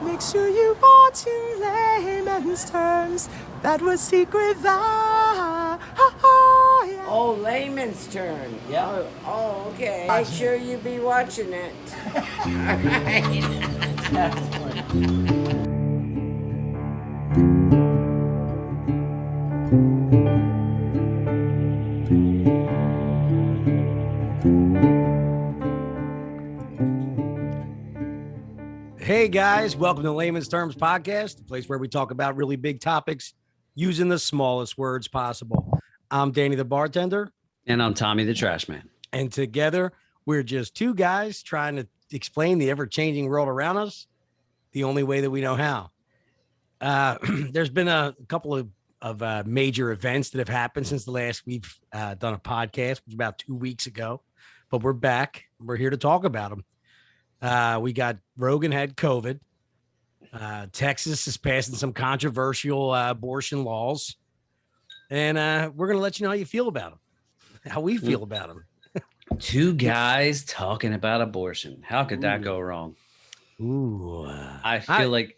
Make sure you watch in layman's terms. That was secret yeah. Oh, layman's turn. Yeah. Oh, okay. Make sure you be watching it. All right. Hey guys, welcome to Layman's Terms Podcast, the place where we talk about really big topics using the smallest words possible. I'm Danny the bartender. And I'm Tommy the trash man. And together, we're just two guys trying to explain the ever-changing world around us the only way that we know how. There's been a couple of major events that have happened since the last we've done a podcast, which was about 2 weeks ago. But we're back. We're here to talk about them. We got Rogan had COVID. Texas is passing some controversial abortion laws. And we're going to let you know how you feel about them, how we feel about them. Two guys talking about abortion. How could that go wrong? Ooh. I feel like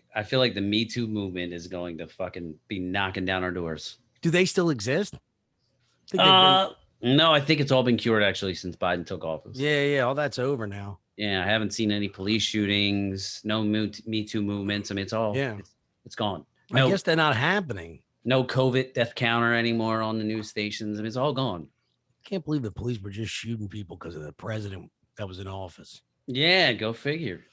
the Me Too movement is going to fucking be knocking down our doors. Do they still exist? No, I think it's all been cured actually since Biden took office. Yeah. All that's over now. Yeah, I haven't seen any police shootings, no Me Too movements. I mean, it's all it's gone. I guess they're not happening. No COVID death counter anymore on the news stations. I mean, it's all gone. Can't believe the police were just shooting people because of the president that was in office. Yeah, go figure.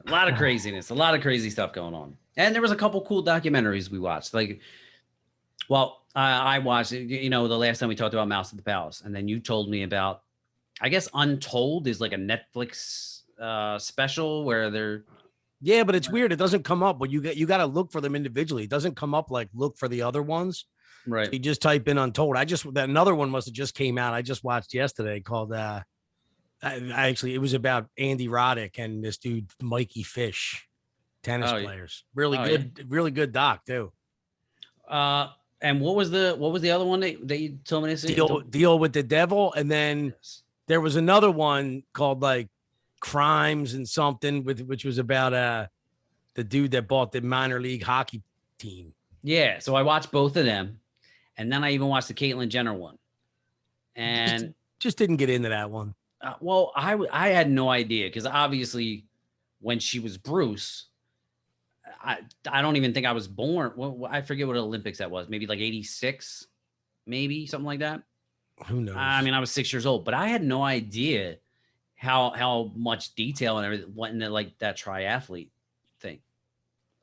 A lot of craziness, a lot of crazy stuff going on. And there was a couple cool documentaries we watched. I watched, the last time we talked about Mouse at the Palace, and then you told me about, I guess Untold is like a Netflix special where they're. Yeah, but it's weird. It doesn't come up, but you got to look for them individually. It doesn't come up like look for the other ones. Right. So you just type in Untold. Another one must have just came out. I just watched yesterday called it was about Andy Roddick and this dude Mikey Fish, tennis players. Really good doc too. And what was the other one that you told me to see? Deal with the Devil, and then there was another one called like Crimes and something which was about the dude that bought the minor league hockey team. Yeah, so I watched both of them, and then I even watched the Caitlyn Jenner one, and just didn't get into that one. Well, I had no idea because obviously when she was Bruce, I don't even think I was born. Well, I forget what Olympics that was. Maybe like 86, maybe something like that. Who knows? I mean, I was 6 years old, but I had no idea how much detail and everything went into like that triathlete thing.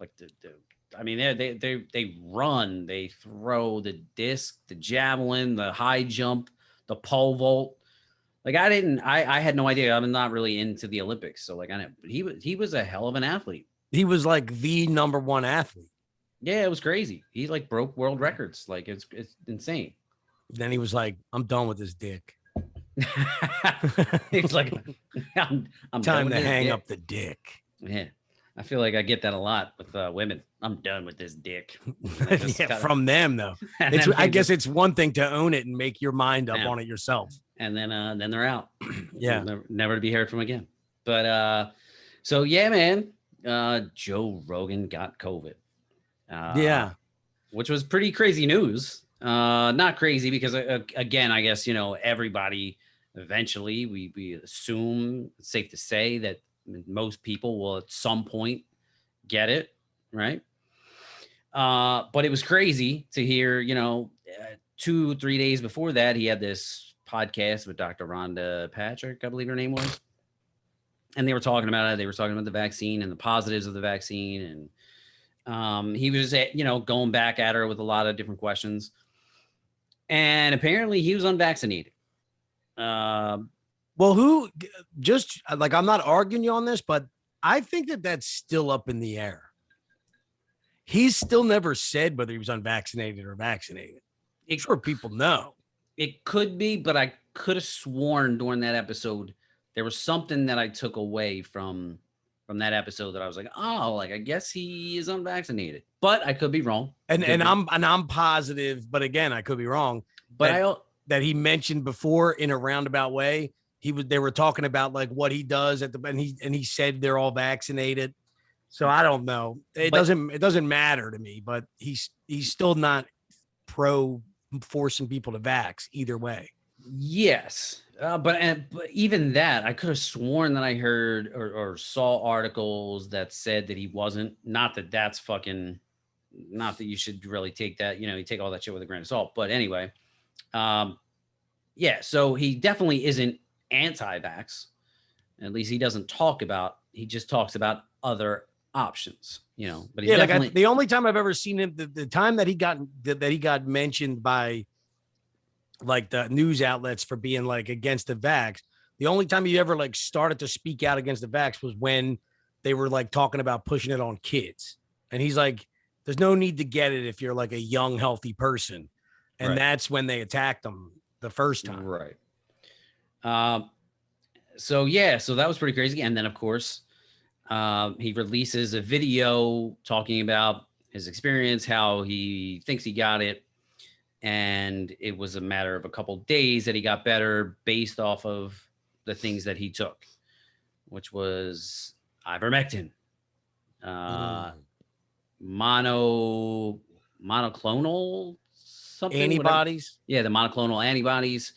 Like they run, they throw the disc, the javelin, the high jump, the pole vault. Like I had no idea. I'm not really into the Olympics, so like he was a hell of an athlete. He was like the number one athlete. Yeah, it was crazy. He like broke world records. Like it's insane. Then he was like, "I'm done with this dick." He's like, I'm time to hang up the dick. Yeah, I feel like I get that a lot with women. I'm done with this dick. From them though. I guess it's one thing to own it and make your mind up on it yourself, and then they're out. Yeah, never to be heard from again. But so yeah, man. Joe Rogan got COVID. Which was pretty crazy news. Not crazy because again, I guess everybody eventually we assume it's safe to say that most people will at some point get it, right? But it was crazy to hear, 2-3 days before that, he had this podcast with Dr. Rhonda Patrick, I believe her name was. And they were talking about it. They were talking about the vaccine and the positives of the vaccine. And he was, going back at her with a lot of different questions. And apparently he was unvaccinated. Well, I'm not arguing you on this, but I think that's still up in the air. He's still never said whether he was unvaccinated or vaccinated. Sure, people know. It could be, but I could have sworn during that episode there was something that I took away from that episode that I was like, oh, like I guess he is unvaccinated, but I could be wrong. And I'm positive, but again, I could be wrong. But that he mentioned before in a roundabout way, they were talking about like what he does and he said they're all vaccinated. So I don't know. It But- doesn't matter to me, but he's still not pro forcing people to vax either way. Yes, but even that, I could have sworn that I heard or saw articles that said that he wasn't. Not that that's fucking. Not that you should really take that. You take all that shit with a grain of salt. But anyway, yeah. So he definitely isn't anti-vax. At least he doesn't talk about. He just talks about other options. But he's definitely the only time I've ever seen him, the time that he got mentioned by like the news outlets for being like against the vax. The only time he ever like started to speak out against the vax was when they were like talking about pushing it on kids. And he's like, there's no need to get it if you're like a young, healthy person. And Right. that's when they attacked him the first time. Right. So that was pretty crazy. And then of course, he releases a video talking about his experience, how he thinks he got it. And it was a matter of a couple days that he got better based off of the things that he took, which was ivermectin, monoclonal something, Antibodies. whatever. Yeah, the monoclonal antibodies,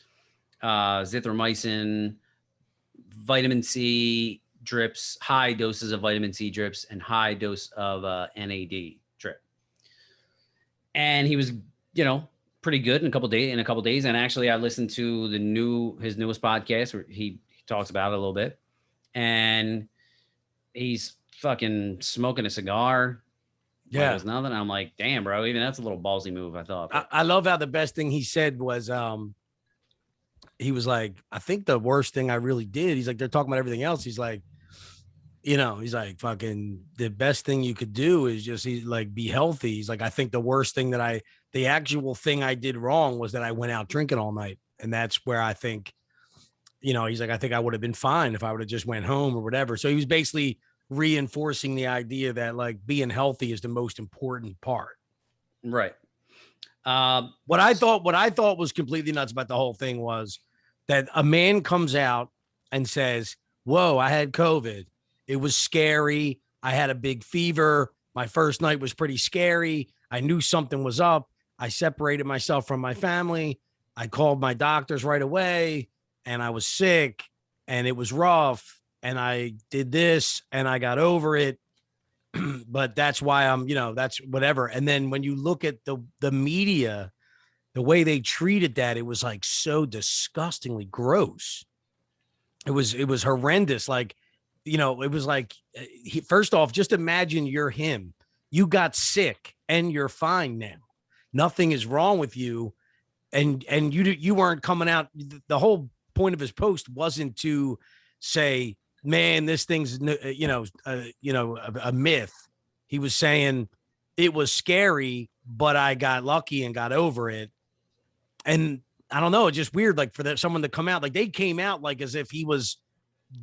zithromycin, vitamin C drips, high doses of vitamin C drips, and high dose of NAD drip. And he was, pretty good in a couple days. And actually, I listened to his newest podcast where he talks about it a little bit, and he's fucking smoking a cigar. Yeah. Like it was nothing. I'm like, damn, bro, even that's a little ballsy move, I thought. I love how the best thing he said was, he was like, I think the worst thing I really did. He's like, they're talking about everything else. He's like, he's like, fucking the best thing you could do is just be healthy. He's like, I think the worst thing the actual thing I did wrong was that I went out drinking all night. And that's where I think, he's like, I think I would have been fine if I would have just went home or whatever. So he was basically reinforcing the idea that like being healthy is the most important part. Right. What I thought was completely nuts about the whole thing was that a man comes out and says, whoa, I had COVID. It was scary. I had a big fever. My first night was pretty scary. I knew something was up. I separated myself from my family. I called my doctors right away and I was sick and it was rough and I did this and I got over it. But that's why I'm, that's whatever. And then when you look at the media, the way they treated that, it was like so disgustingly gross. It was horrendous. Like, it was like, first off, just imagine you're him. You got sick and you're fine now. Nothing is wrong with you. And you weren't coming out. The whole point of his post wasn't to say, man, this thing's, a myth. He was saying it was scary, but I got lucky and got over it. And I don't know, it's just weird. Like for someone to come out, like they came out like as if he was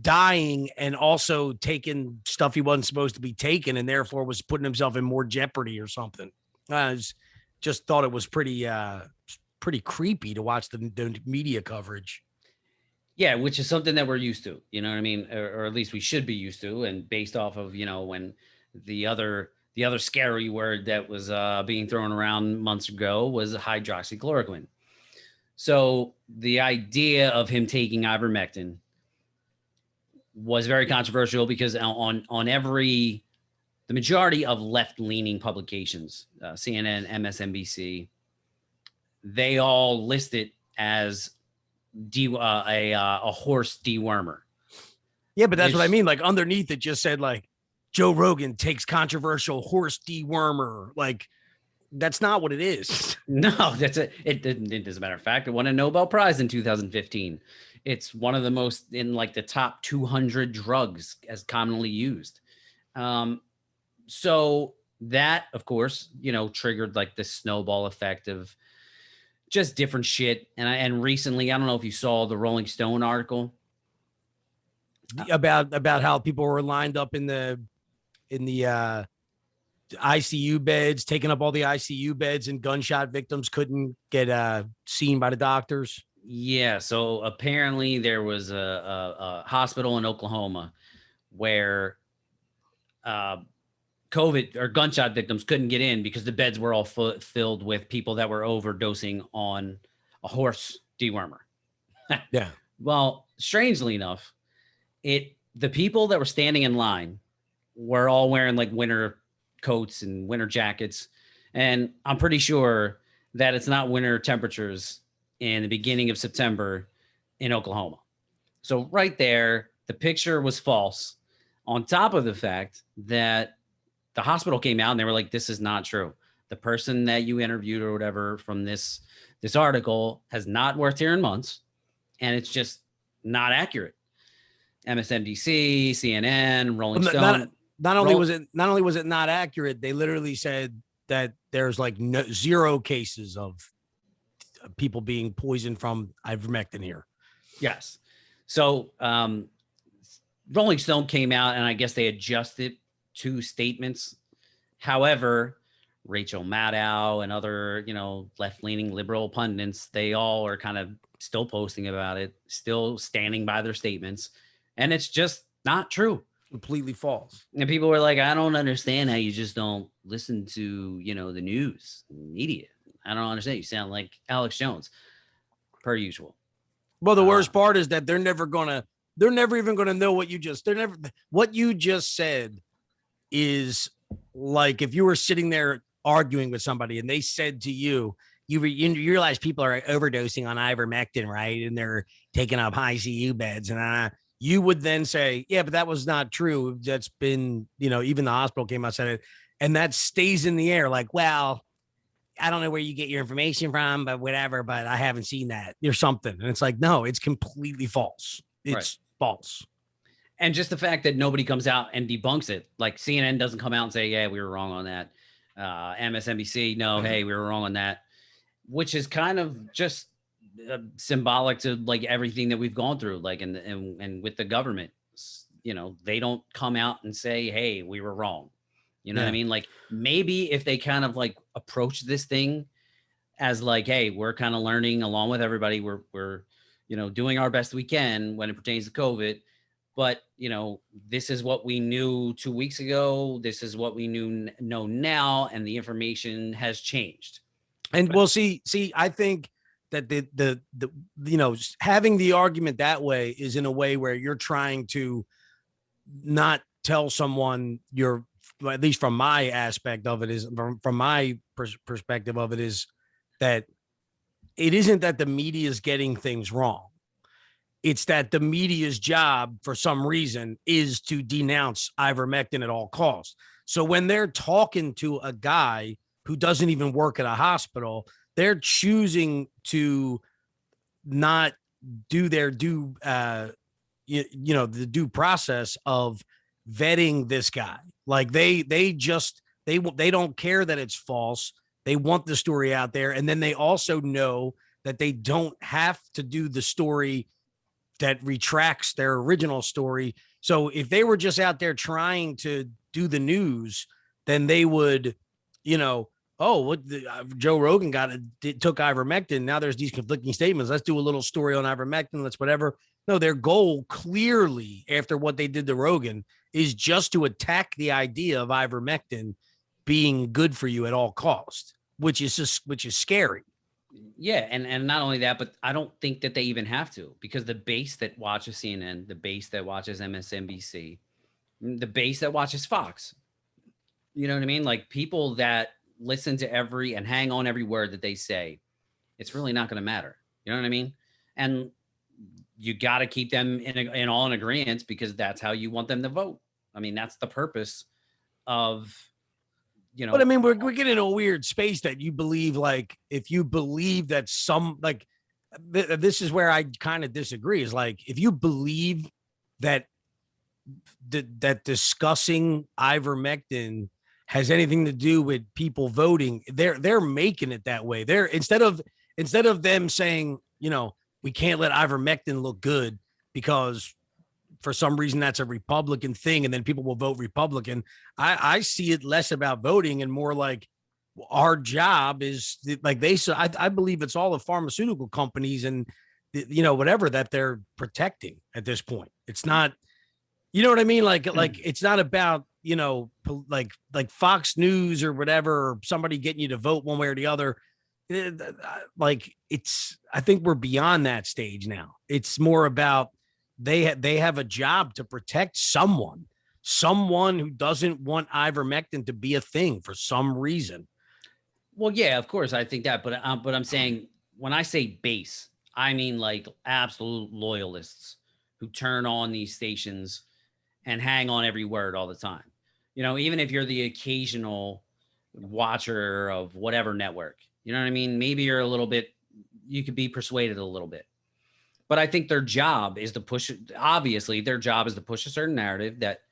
dying and also taking stuff he wasn't supposed to be taking and therefore was putting himself in more jeopardy or something. I just thought it was pretty creepy to watch the media coverage. Yeah, which is something that we're used to, you know what I mean? Or at least we should be used to. And based off of, when the other scary word that was being thrown around months ago was hydroxychloroquine. So the idea of him taking ivermectin was very controversial because on the majority of left-leaning publications, CNN, MSNBC, they all list it as a horse dewormer. Yeah, but that's what I mean. Like underneath it just said like Joe Rogan takes controversial horse dewormer. Like that's not what it is. No, that's it. It as a matter of fact, it won a Nobel Prize in 2015. It's one of the most in like the top 200 drugs as commonly used. So that, of course, triggered like the snowball effect of just different shit. And recently, I don't know if you saw the Rolling Stone article about how people were lined up in the ICU beds, taking up all the ICU beds, and gunshot victims couldn't get seen by the doctors. Yeah. So apparently there was a hospital in Oklahoma where COVID or gunshot victims couldn't get in because the beds were all filled with people that were overdosing on a horse dewormer. Yeah. Well, strangely enough, the people that were standing in line were all wearing like winter coats and winter jackets. And I'm pretty sure that it's not winter temperatures in the beginning of September in Oklahoma. So right there, the picture was false. On top of the fact that the hospital came out and they were like, this is not true. The person that you interviewed or whatever from this article has not worked here in months, and it's just not accurate. MSNBC, CNN, Rolling Stone. Not only was it not accurate, they literally said that there's like zero cases of people being poisoned from ivermectin here. Yes. So Rolling Stone came out and I guess they adjusted 2 statements. However, Rachel Maddow and other, left-leaning liberal pundits, they all are kind of still posting about it, still standing by their statements. And it's just not true. Completely false. And people were like, I don't understand how you just don't listen to, the news, media. I don't understand. You sound like Alex Jones, per usual. Well, the worst part is that they're never even gonna know what you just said is like if you were sitting there arguing with somebody and they said to you, you realize people are overdosing on ivermectin, right? And they're taking up high ICU beds. And you would then say, yeah, but that was not true. That's been, even the hospital came out and said it. And that stays in the air. Like, well, I don't know where you get your information from, but whatever, but I haven't seen that or something. And it's like, no, it's completely false. It's false. And just the fact that nobody comes out and debunks it, like CNN doesn't come out and say, yeah, we were wrong on that. MSNBC, no, hey, we were wrong on that, which is kind of just symbolic to like everything that we've gone through, like, and with the government, they don't come out and say, hey, we were wrong. You know what I mean? Like maybe if they kind of like approach this thing as like, hey, we're kind of learning along with everybody. We're doing our best we can when it pertains to COVID. But, this is what we knew 2 weeks ago. This is what we know now. And the information has changed. And we'll see, I think that the having the argument that way is in a way where you're trying to not tell someone at least from my aspect of it is from my perspective of it is that it isn't that the media is getting things wrong. It's that the media's job for some reason is to denounce ivermectin at all costs. So when they're talking to a guy who doesn't even work at a hospital, they're choosing to not do their the due process of vetting this guy. Like they don't care that it's false. They want the story out there. And then they also know that they don't have to do the story that retracts their original story. So if they were just out there trying to do the news, then they would, Joe Rogan took ivermectin. Now there's these conflicting statements. Let's do a little story on ivermectin. Let's whatever. No, their goal clearly after what they did to Rogan is just to attack the idea of ivermectin being good for you at all costs, which is scary. Yeah, and not only that, but I don't think that they even have to, because the base that watches CNN, the base that watches MSNBC, the base that watches Fox, you know what I mean? Like people that listen to and hang on every word that they say, it's really not going to matter. You know what I mean? And you got to keep them in all in agreement because that's how you want them to vote. I mean, that's the purpose of, But I mean, we're getting in a weird space that you believe, like, if you believe that this is where I kind of disagree is like, if you believe that that discussing ivermectin has anything to do with people voting, they're making it that way. They're instead of them saying, we can't let ivermectin look good because for some reason that's a Republican thing and then people will vote Republican. I see it less about voting and more like our job is like I believe it's all the pharmaceutical companies and whatever that they're protecting at this point. It's not, you know what I mean? Like it's not about like Fox News or whatever, or somebody getting you to vote one way or the other. Like I think we're beyond that stage now. It's more about they have a job to protect someone who doesn't want ivermectin to be a thing for some reason. Well, yeah, of course, I think that, but I'm saying when I say base, I mean like absolute loyalists who turn on these stations and hang on every word all the time. Even if you're the occasional watcher of whatever network, you know what I mean? Maybe you're a little bit, you could be persuaded a little bit. But I think their job is to push, obviously, their job is to push a certain narrative that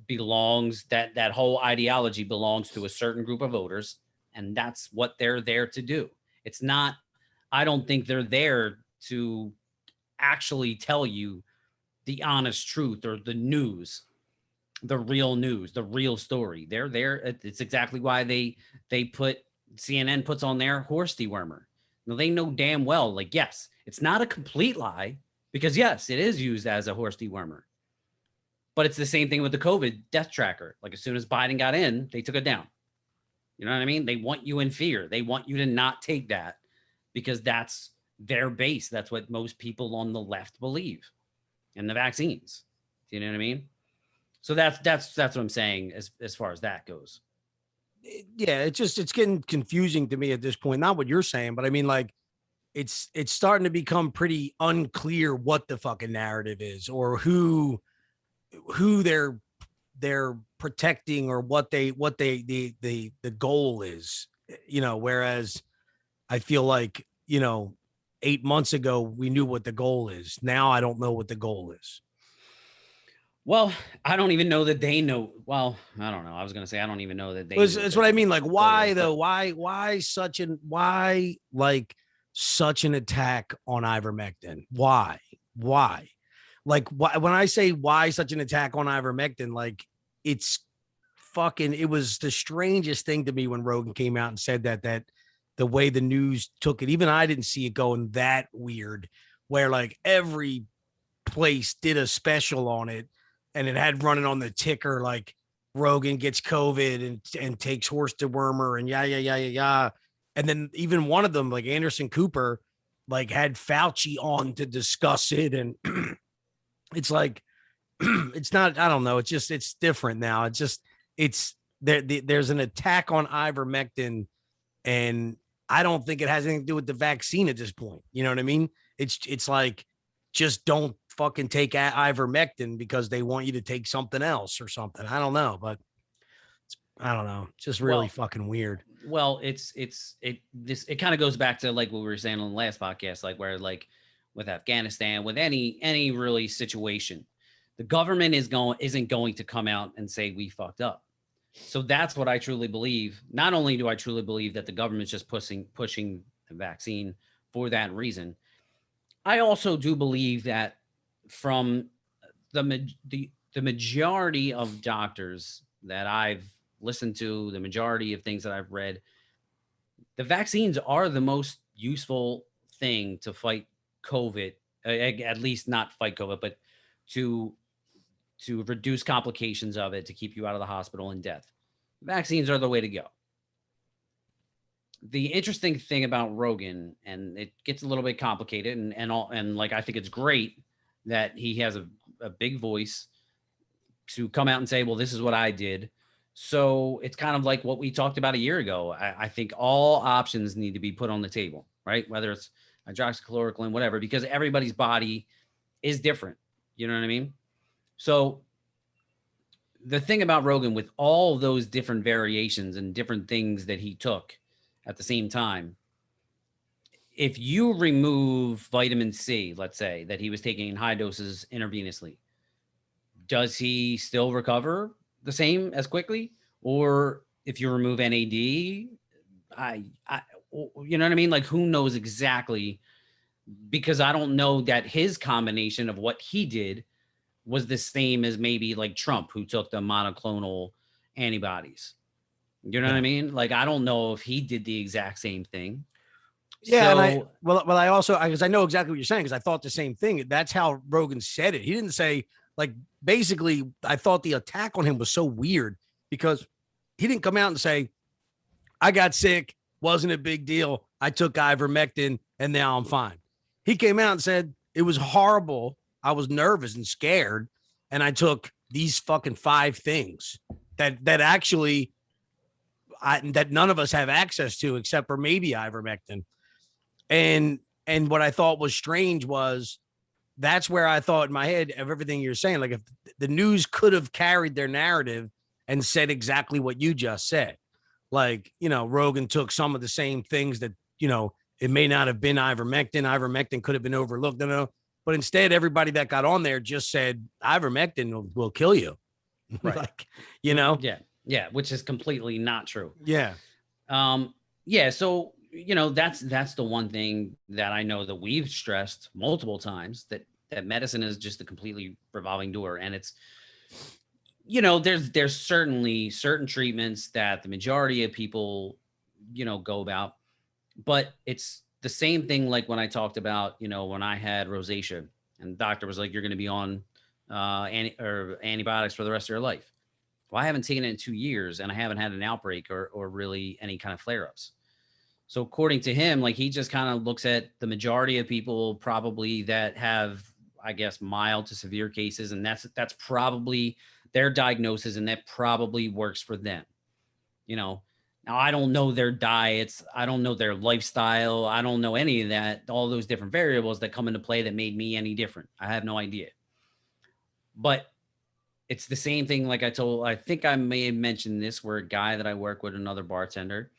belongs, that whole ideology belongs to a certain group of voters. And that's what they're there to do. It's not, I don't think they're there to actually tell you the honest truth or the news, the real story. They're there. It's exactly why they put, CNN puts on their Horse Dewormer. Now they know damn well, like, yes, it's not a complete lie because yes, it is used as a horse dewormer, but it's the same thing with the COVID death tracker. Like as soon as Biden got in, they took it down. You know what I mean? They want you in fear. They want you to not take that because that's their base. That's what most people on the left believe in the vaccines. Do you know what I mean? So that's what I'm saying as far as that goes. Yeah, it's getting confusing to me at this point. Not what you're saying, but I mean, like, it's starting to become pretty unclear what the fucking narrative is or who they're protecting or what the goal is. Whereas I feel like 8 months ago we knew what the goal is. Now I don't know what the goal is. Well, I don't even know that they know. Well, I don't know. I was going to say, I don't even know that they know. That's what I mean. Like, why though? Why such an attack on ivermectin? Why? Like, when I say why such an attack on ivermectin, like it was the strangest thing to me when Rogan came out and said that the way the news took it, even I didn't see it going that weird, where like every place did a special on it. And it had running on the ticker like Rogan gets COVID and takes Horse Dewormer and yeah. And then even one of them, like Anderson Cooper, like had Fauci on to discuss it. And it's like, it's not, I don't know. It's different now. There's an attack on ivermectin and I don't think it has anything to do with the vaccine at this point. You know what I mean? It's like, just don't fucking take ivermectin because they want you to take something else or something. I don't know, but I don't know. It's just really fucking weird. Well, it kind of goes back to like what we were saying on the last podcast, like where like with Afghanistan, with any really situation, the government isn't going to come out and say we fucked up. So that's what I truly believe. Not only do I truly believe that the government's just pushing the vaccine for that reason, I also do believe that from the majority of doctors that I've listened to, the majority of things that I've read, the vaccines are the most useful thing to fight COVID, at least not fight COVID, but to reduce complications of it, to keep you out of the hospital and death. Vaccines are the way to go. The interesting thing about Rogan, and it gets a little bit complicated, and like I think it's great that he has a big voice to come out and say, well, this is what I did. So it's kind of like what we talked about a year ago. I think all options need to be put on the table, right? Whether it's hydroxychloroquine, whatever, because everybody's body is different. You know what I mean? So the thing about Rogan, with all those different variations and different things that he took at the same time, if you remove vitamin C, let's say that he was taking in high doses intravenously, does he still recover the same as quickly? Or if you remove NAD, you know what I mean? Like, who knows exactly? Because I don't know that his combination of what he did was the same as maybe like Trump, who took the monoclonal antibodies. You know what I mean? Like, I don't know if he did the exact same thing. Yeah. So, And I also, because I know exactly what you're saying, because I thought the same thing. That's how Rogan said it. He didn't say like basically, I thought the attack on him was so weird because he didn't come out and say, I got sick, wasn't a big deal. I took ivermectin and now I'm fine. He came out and said it was horrible. I was nervous and scared. And I took these fucking 5 things that actually that none of us have access to except for maybe ivermectin. And what I thought was strange was that's where I thought in my head of everything you're saying. Like if the news could have carried their narrative and said exactly what you just said. Like, Rogan took some of the same things that, it may not have been ivermectin. Ivermectin could have been overlooked. No. But instead, everybody that got on there just said ivermectin will kill you. Right. Like, Yeah. Which is completely not true. Yeah. Yeah. So, that's the one thing that I know that we've stressed multiple times, that medicine is just a completely revolving door. And it's, there's certainly certain treatments that the majority of people, go about, but it's the same thing. Like when I talked about, when I had rosacea and the doctor was like, you're going to be on antibiotics for the rest of your life. Well, I haven't taken it in 2 years and I haven't had an outbreak or really any kind of flare-ups. So according to him, like he just kind of looks at the majority of people probably that have, I guess, mild to severe cases. And that's probably their diagnosis, and that probably works for them. Now I don't know their diets. I don't know their lifestyle. I don't know any of that, all those different variables that come into play that made me any different. I have no idea. But it's the same thing. Like I think I may have mentioned this, where a guy that I work with, another bartender,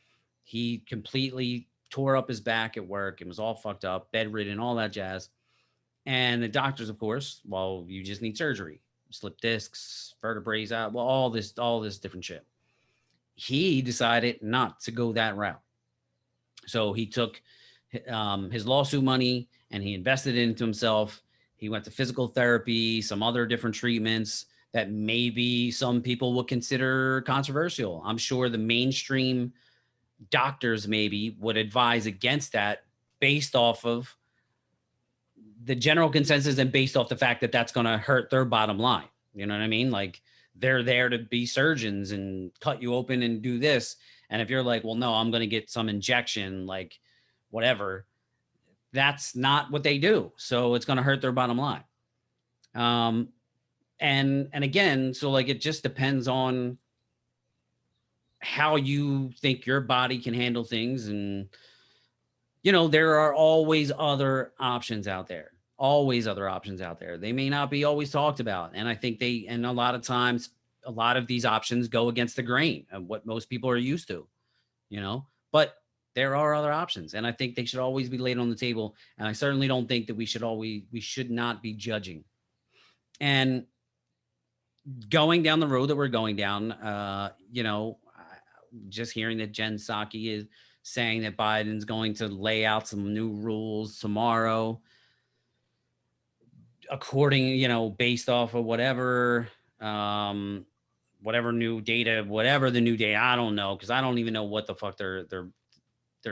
he completely tore up his back at work and was all fucked up, bedridden, all that jazz. And the doctors, of course, well, you just need surgery, slip discs, vertebrae out, well, all this different shit. He decided not to go that route. So he took his lawsuit money and he invested it into himself. He went to physical therapy, some other different treatments that maybe some people would consider controversial. I'm sure the mainstream doctors maybe would advise against that based off of the general consensus and based off the fact that that's going to hurt their bottom line. You know what I mean? Like they're there to be surgeons and cut you open and do this. And if you're like, well, no, I'm going to get some injection, like whatever, that's not what they do. So it's going to hurt their bottom line. And again, so like, it just depends on how you think your body can handle things. And, there are always other options out there, They may not be always talked about. And I think and a lot of times, a lot of these options go against the grain of what most people are used to, but there are other options. And I think they should always be laid on the table. And I certainly don't think that we should not be judging. And going down the road that we're going down, just hearing that Jen Psaki is saying that Biden's going to lay out some new rules tomorrow, according, based off of whatever new data, I don't know, because I don't even know what the fuck their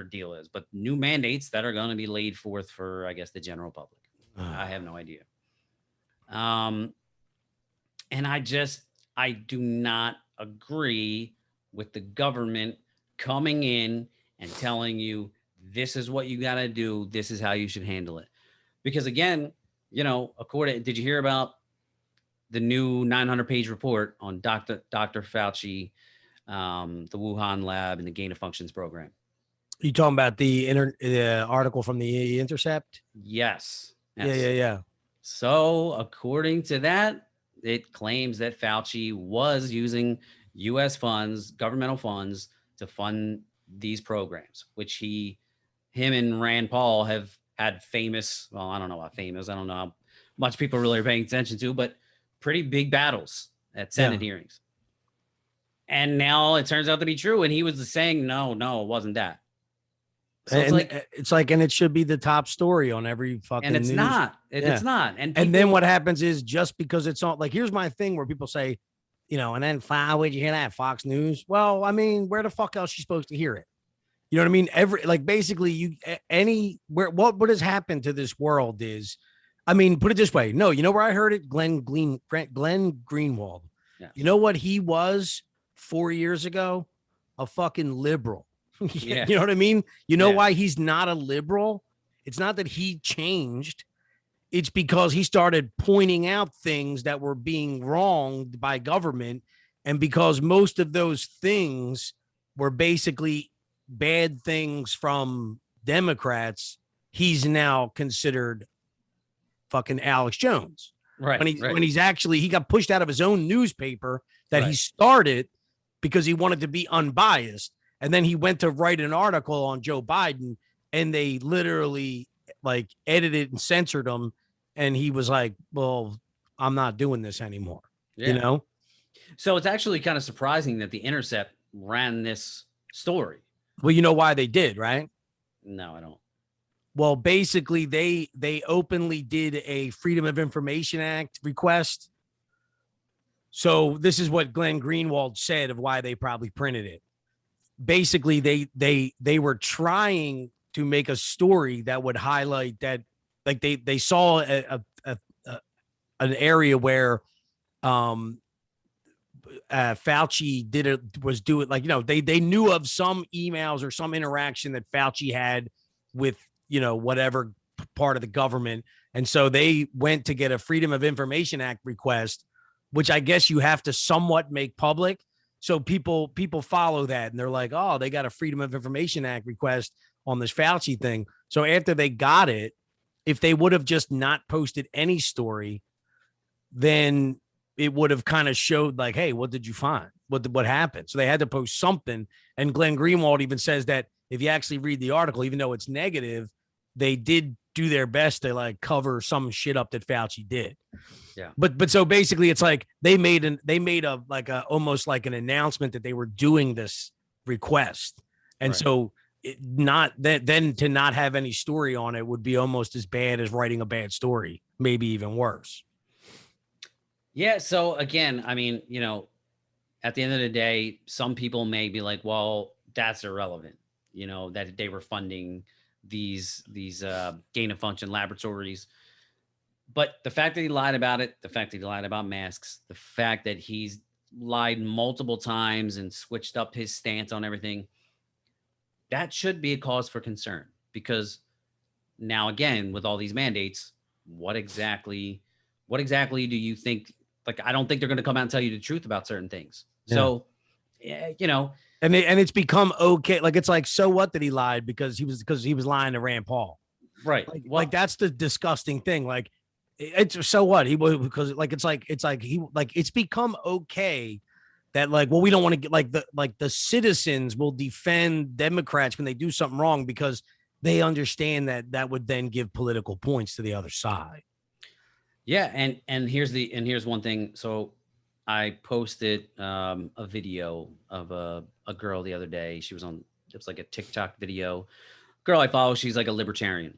deal is, but new mandates that are going to be laid forth for, I guess, the general public. I have no idea. And I do not agree with the government coming in and telling you, this is what you got to do. This is how you should handle it. Because again, did you hear about the new 900-page report on Dr. Fauci, the Wuhan lab and the gain of functions program? You talking about the article from the Intercept? Yes. Yeah. So according to that, it claims that Fauci was using U.S. funds, governmental funds, to fund these programs, which him and Rand Paul have had famous, well, I don't know about famous, I don't know how much people really are paying attention to, but pretty big battles at Senate hearings. And now it turns out to be true. And he was saying, no, it wasn't that. So it's like, and it should be the top story on every fucking and it's news. not. It's not. And then what happens is, just because it's on, like, here's my thing where people say, and then would you hear that Fox News? Well, I mean, where the fuck else you supposed to hear it? You know what I mean? Basically what has happened to this world is, I mean, put it this way. No, you know where I heard it? Glenn Greenwald. Yes. You know what he was 4 years ago? A fucking liberal. Yeah. You know what I mean? You know Yeah. why he's not a liberal? It's not that he changed. It's because he started pointing out things that were being wronged by government. And because most of those things were basically bad things from Democrats, he's now considered fucking Alex Jones. Right. When he's actually, he got pushed out of his own newspaper that he Right. started because he wanted to be unbiased. And then he went to write an article on Joe Biden, and they literally like edited and censored him. And he was like, well, I'm not doing this anymore. Yeah. You know? So it's actually kind of surprising that The Intercept ran this story. Well, you know why they did, right? No, I don't. Well, basically, they openly did a Freedom of Information Act request. So this is what Glenn Greenwald said of why they probably printed it. Basically, they were trying to make a story that would highlight that, like they saw an area where Fauci was doing, like, you know, they knew of some emails or some interaction that Fauci had with, you know, whatever part of the government. And so they went to get a Freedom of Information Act request, which I guess you have to somewhat make public. So people follow that and they're like, oh, they got a Freedom of Information Act request on this Fauci thing. So after they got it, if they would have just not posted any story, then it would have kind of showed like, hey, what did you find? What happened? So they had to post something. And Glenn Greenwald even says that if you actually read the article, even though it's negative, they did do their best to like cover some shit up that Fauci did. Yeah. But so basically it's like they made a almost like an announcement that they were doing this request. And Right. so then to not have any story on it would be almost as bad as writing a bad story, maybe even worse. Yeah. So again, I mean, you know, at the end of the day, some people may be like, well, that's irrelevant, you know, that they were funding these gain of function laboratories. But the fact that he lied about it, the fact that he lied about masks, the fact that he's lied multiple times and switched up his stance on everything, that should be a cause for concern. Because now, again, with all these mandates, what exactly do you think? Like, I don't think they're going to come out and tell you the truth about certain things. Yeah. So, yeah, you know, And it's become okay. Like, it's like, so what that he lied because he was lying to Rand Paul. right. Like that's the disgusting thing. Like, it's so what he was, because like it's become okay that like, well, we don't want to get like the citizens will defend Democrats when they do something wrong because they understand that would then give political points to the other side. Yeah, and here's one thing. So I posted a video of a girl the other day. It was like a TikTok video. Girl I follow, she's like a libertarian.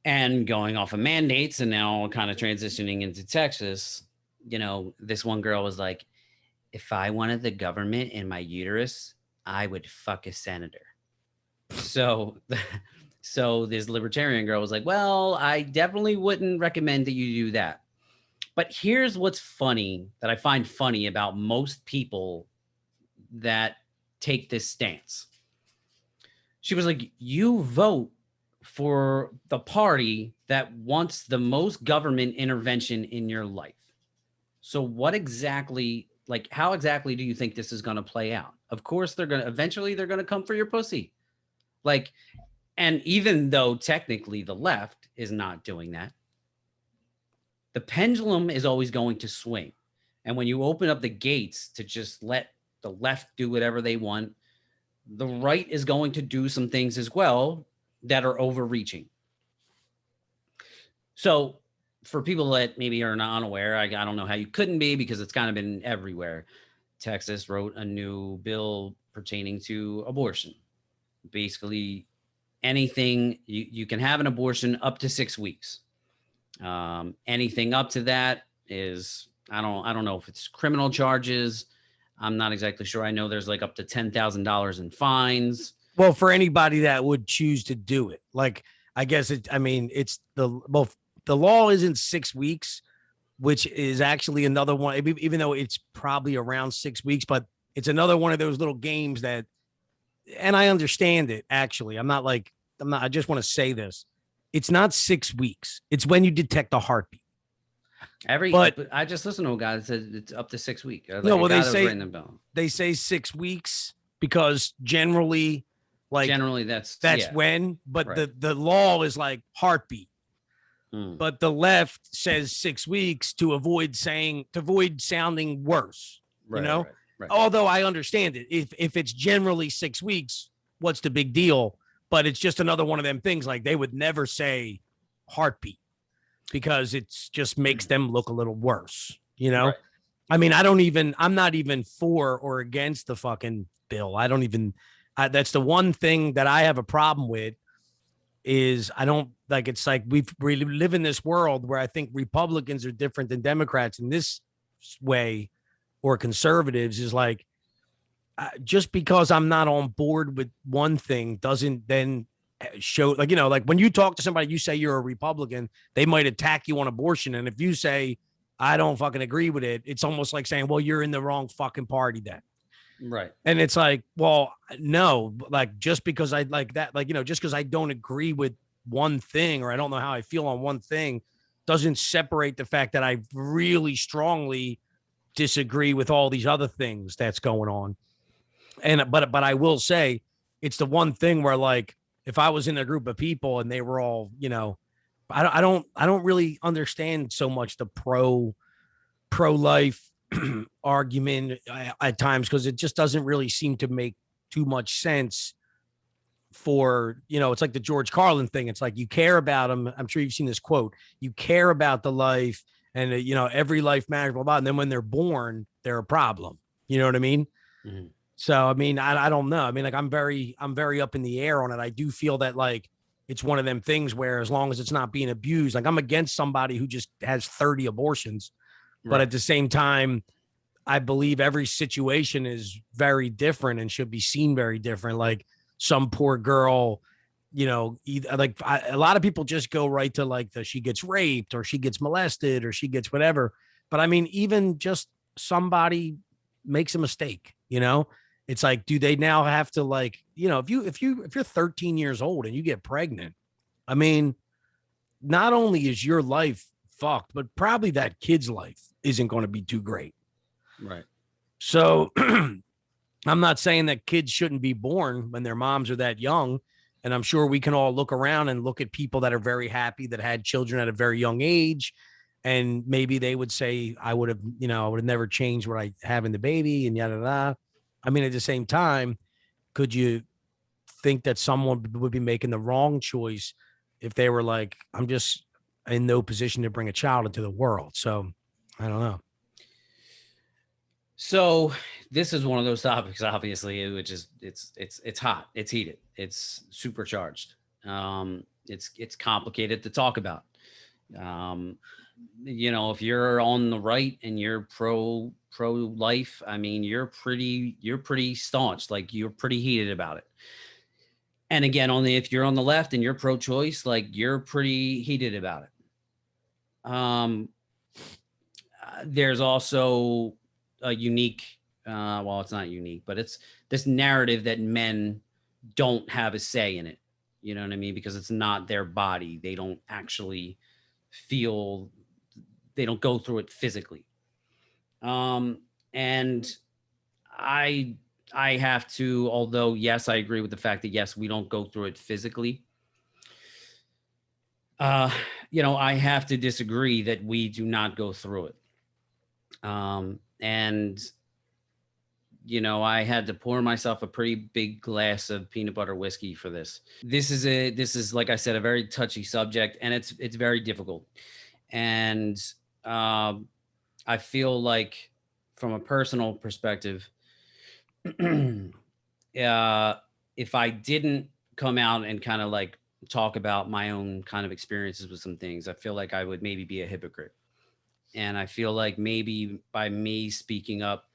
And going off of mandates and now kind of transitioning into Texas, you know, this one girl was like, if I wanted the government in my uterus, I would fuck a senator. So this libertarian girl was like, well, I definitely wouldn't recommend that you do that. But here's what's funny that I find funny about most people that take this stance. She was like, you vote for the party that wants the most government intervention in your life. So what exactly, like, how exactly do you think this is going to play out? Of course, they're going to come for your pussy. Like, and even though technically the left is not doing that, the pendulum is always going to swing. And when you open up the gates to just let the left do whatever they want, the right is going to do some things as well that are overreaching. So for people that maybe are not unaware, I don't know how you couldn't be because it's kind of been everywhere. Texas wrote a new bill pertaining to abortion. Basically, anything you can have an abortion up to 6 weeks. Anything up to that is, I don't know if it's criminal charges. I'm not exactly sure. I know there's like up to $10,000 in fines. Well, for anybody that would choose to do it, like, I guess I mean, it's the law isn't 6 weeks, which is actually another one, even though it's probably around 6 weeks, but it's another one of those little games that, and I understand it actually. I just want to say this. It's not 6 weeks. It's when you detect a heartbeat. But I just listened to a guy that said it's up to 6 weeks. Like no, well, they say 6 weeks because generally, like generally that's yeah. when, but Right. the law is like heartbeat. Hmm. But the left says 6 weeks to avoid sounding worse, you know? Right. Although I understand it. If it's generally 6 weeks, what's the big deal? But it's just another one of them things. Like they would never say heartbeat because it's just makes them look a little worse, you know? Right. I mean, I'm not even for or against the fucking bill. That's the one thing that I have a problem with is I don't like, it's like we live in this world where I think Republicans are different than Democrats in this way, or conservatives is like, just because I'm not on board with one thing doesn't then show, like, you know, like when you talk to somebody, you say you're a Republican, they might attack you on abortion. And if you say, I don't fucking agree with it, it's almost like saying, well, you're in the wrong fucking party then. Right. And it's like, well, no, like just because I like that, like, you know, just because I don't agree with one thing or I don't know how I feel on one thing doesn't separate the fact that I really strongly disagree with all these other things that's going on. And but I will say it's the one thing where, like, if I was in a group of people and they were all, you know, I don't really understand so much the pro life argument at times, because it just doesn't really seem to make too much sense for, you know, it's like the George Carlin thing. It's like you care about them. I'm sure you've seen this quote. You care about the life and, you know, every life matters, blah, blah. And then when they're born, they're a problem. You know what I mean? Mm-hmm. So, I mean, I don't know. I mean, like, I'm very up in the air on it. I do feel that, like, it's one of them things where as long as it's not being abused, like I'm against somebody who just has 30 abortions. But at the same time, I believe every situation is very different and should be seen very different. Like some poor girl, you know, a lot of people just go right to like she gets raped or she gets molested or she gets whatever. But I mean, even just somebody makes a mistake, you know, it's like, do they now have to, like, you know, if you're 13 years old and you get pregnant, I mean, not only is your life fucked, but probably that kid's life isn't going to be too great. Right. So I'm not saying that kids shouldn't be born when their moms are that young. And I'm sure we can all look around and look at people that are very happy that had children at a very young age. And maybe they would say, I would have never changed what I have in the baby and yada, yada. I mean, at the same time, could you think that someone would be making the wrong choice if they were like, I'm just in no position to bring a child into the world? So I don't know. So this is one of those topics, obviously, which is it's hot, it's heated, it's supercharged. It's complicated to talk about. You know, if you're on the right and you're pro life, I mean, you're pretty staunch, like you're pretty heated about it. And again, if you're on the left and you're pro choice, like you're pretty heated about it. There's also a unique, well, it's not unique, but it's this narrative that men don't have a say in it. You know what I mean? Because it's not their body. They don't actually feel, they don't go through it physically. And I have to, although yes, I agree with the fact that yes, we don't go through it physically. You know, I have to disagree that we do not go through it. And you know, I had to pour myself a pretty big glass of peanut butter whiskey for this. This is like I said, a very touchy subject, and it's very difficult. And I feel like from a personal perspective, if I didn't come out and kind of like talk about my own kind of experiences with some things, I feel like I would maybe be a hypocrite. And I feel like maybe by me speaking up,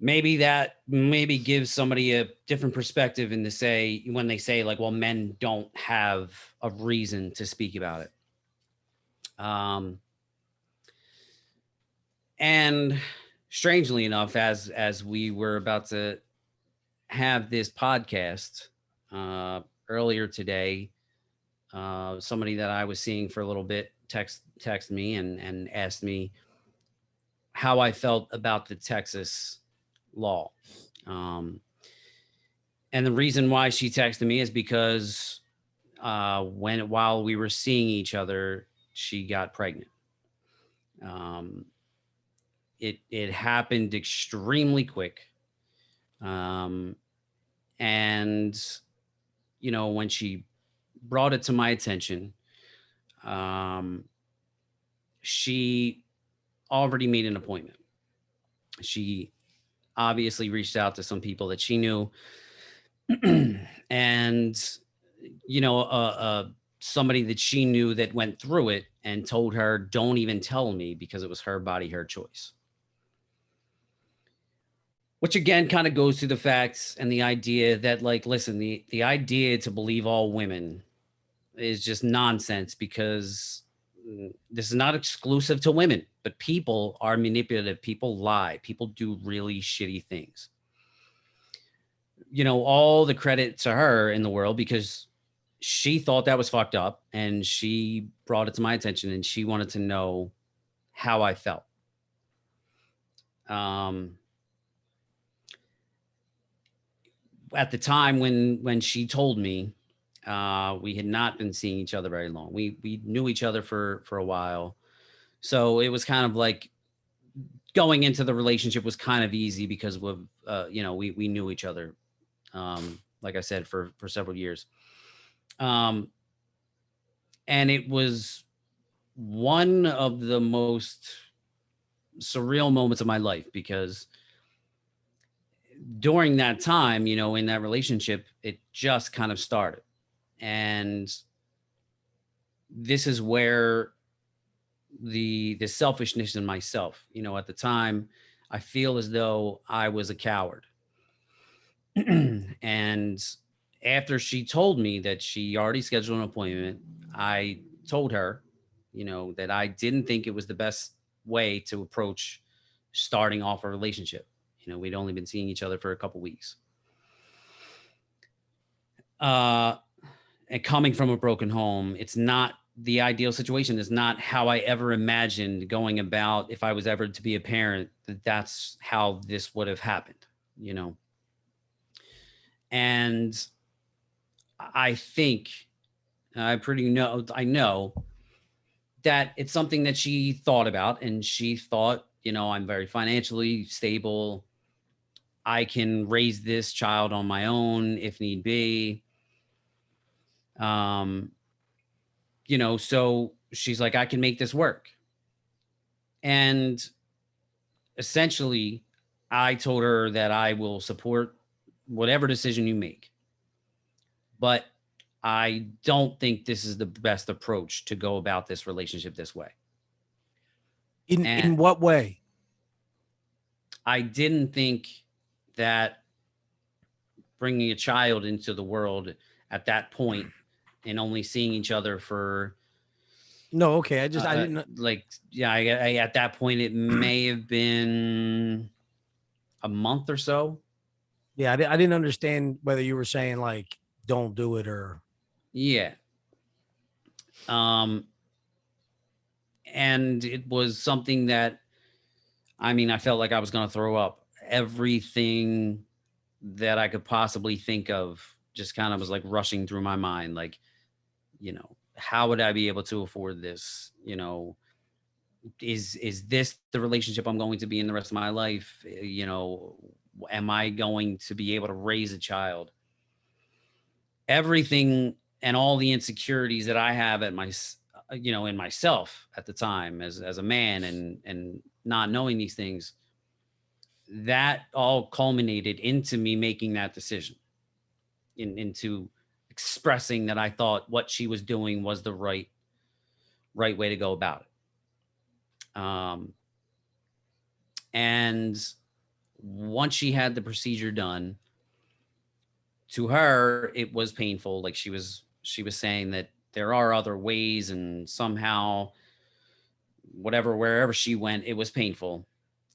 maybe that gives somebody a different perspective in to say when they say like, well, men don't have a reason to speak about it. And strangely enough, as we were about to have this podcast earlier today, somebody that I was seeing for a little bit text me and asked me how I felt about the Texas law. And the reason why she texted me is because while we were seeing each other, she got pregnant. It happened extremely quick. And when she brought it to my attention, she already made an appointment. She obviously reached out to some people that she knew, and somebody that she knew that went through it and told her, don't even tell me, because it was her body, her choice. Which again kind of goes to the facts and the idea that, like, listen, the idea to believe all women is just nonsense, because this is not exclusive to women, but people are manipulative. People lie. People do really shitty things. All the credit to her in the world, because she thought that was fucked up and she brought it to my attention and she wanted to know how I felt. At the time when she told me, we had not been seeing each other very long. We knew each other for a while. So it was kind of like going into the relationship was kind of easy because we knew each other, like I said, for several years. And it was one of the most surreal moments of my life, because during that time, in that relationship, it just kind of started. And this is where the selfishness in myself, at the time, I feel as though I was a coward. And after she told me that she already scheduled an appointment, I told her, that I didn't think it was the best way to approach starting off a relationship. We'd only been seeing each other for a couple weeks. And coming from a broken home, it's not the ideal situation. It's not how I ever imagined going about if I was ever to be a parent, that's how this would have happened, And I think I know that it's something that she thought about, and she thought, I'm very financially stable. I can raise this child on my own if need be. So she's like, I can make this work. And essentially, I told her that I will support whatever decision you make. But I don't think this is the best approach to go about this relationship this way. In what way? I didn't think that bringing a child into the world at that point and only seeing each other for No, okay. I didn't I at that point it may have been a month or so. Yeah, I didn't understand whether you were saying like don't do it or yeah. And it was something that, I felt like I was going to throw up. Everything that I could possibly think of just kind of was like rushing through my mind. Like, how would I be able to afford this? Is this the relationship I'm going to be in the rest of my life? Am I going to be able to raise a child? Everything and all the insecurities that I have in myself at the time as a man and not knowing these things, that all culminated into me making that decision, into expressing that I thought what she was doing was the right way to go about it. And once she had the procedure done, to her it was painful. Like she was saying that there are other ways, and somehow whatever, wherever she went, it was painful.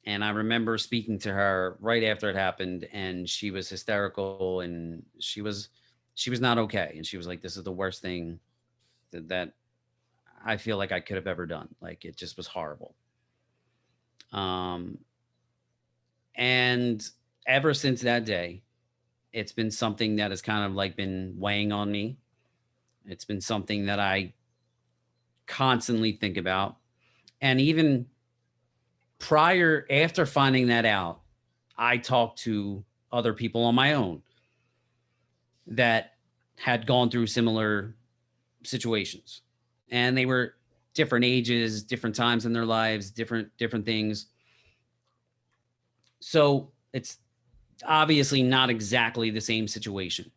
And I remember speaking to her right after it happened, and she was hysterical, and she was not okay. And she was like, "This is the worst thing that I feel like I could have ever done. Like it just was horrible." Um, and ever since that day, it's been something that has kind of like been weighing on me. It's been something that I constantly think about. And even after finding that out, I talked to other people on my own that had gone through similar situations. And they were different ages, different times in their lives, different things. So it's obviously not exactly the same situation.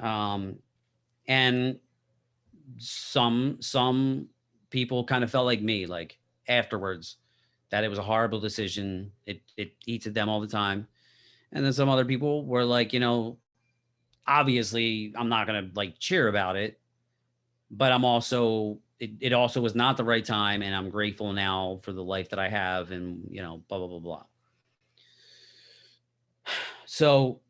Um, and some people kind of felt like me, like afterwards, that it was a horrible decision. It eats at them all the time. And then some other people were like, obviously I'm not gonna like cheer about it, but I'm also it also was not the right time, and I'm grateful now for the life that I have, and blah blah blah blah. So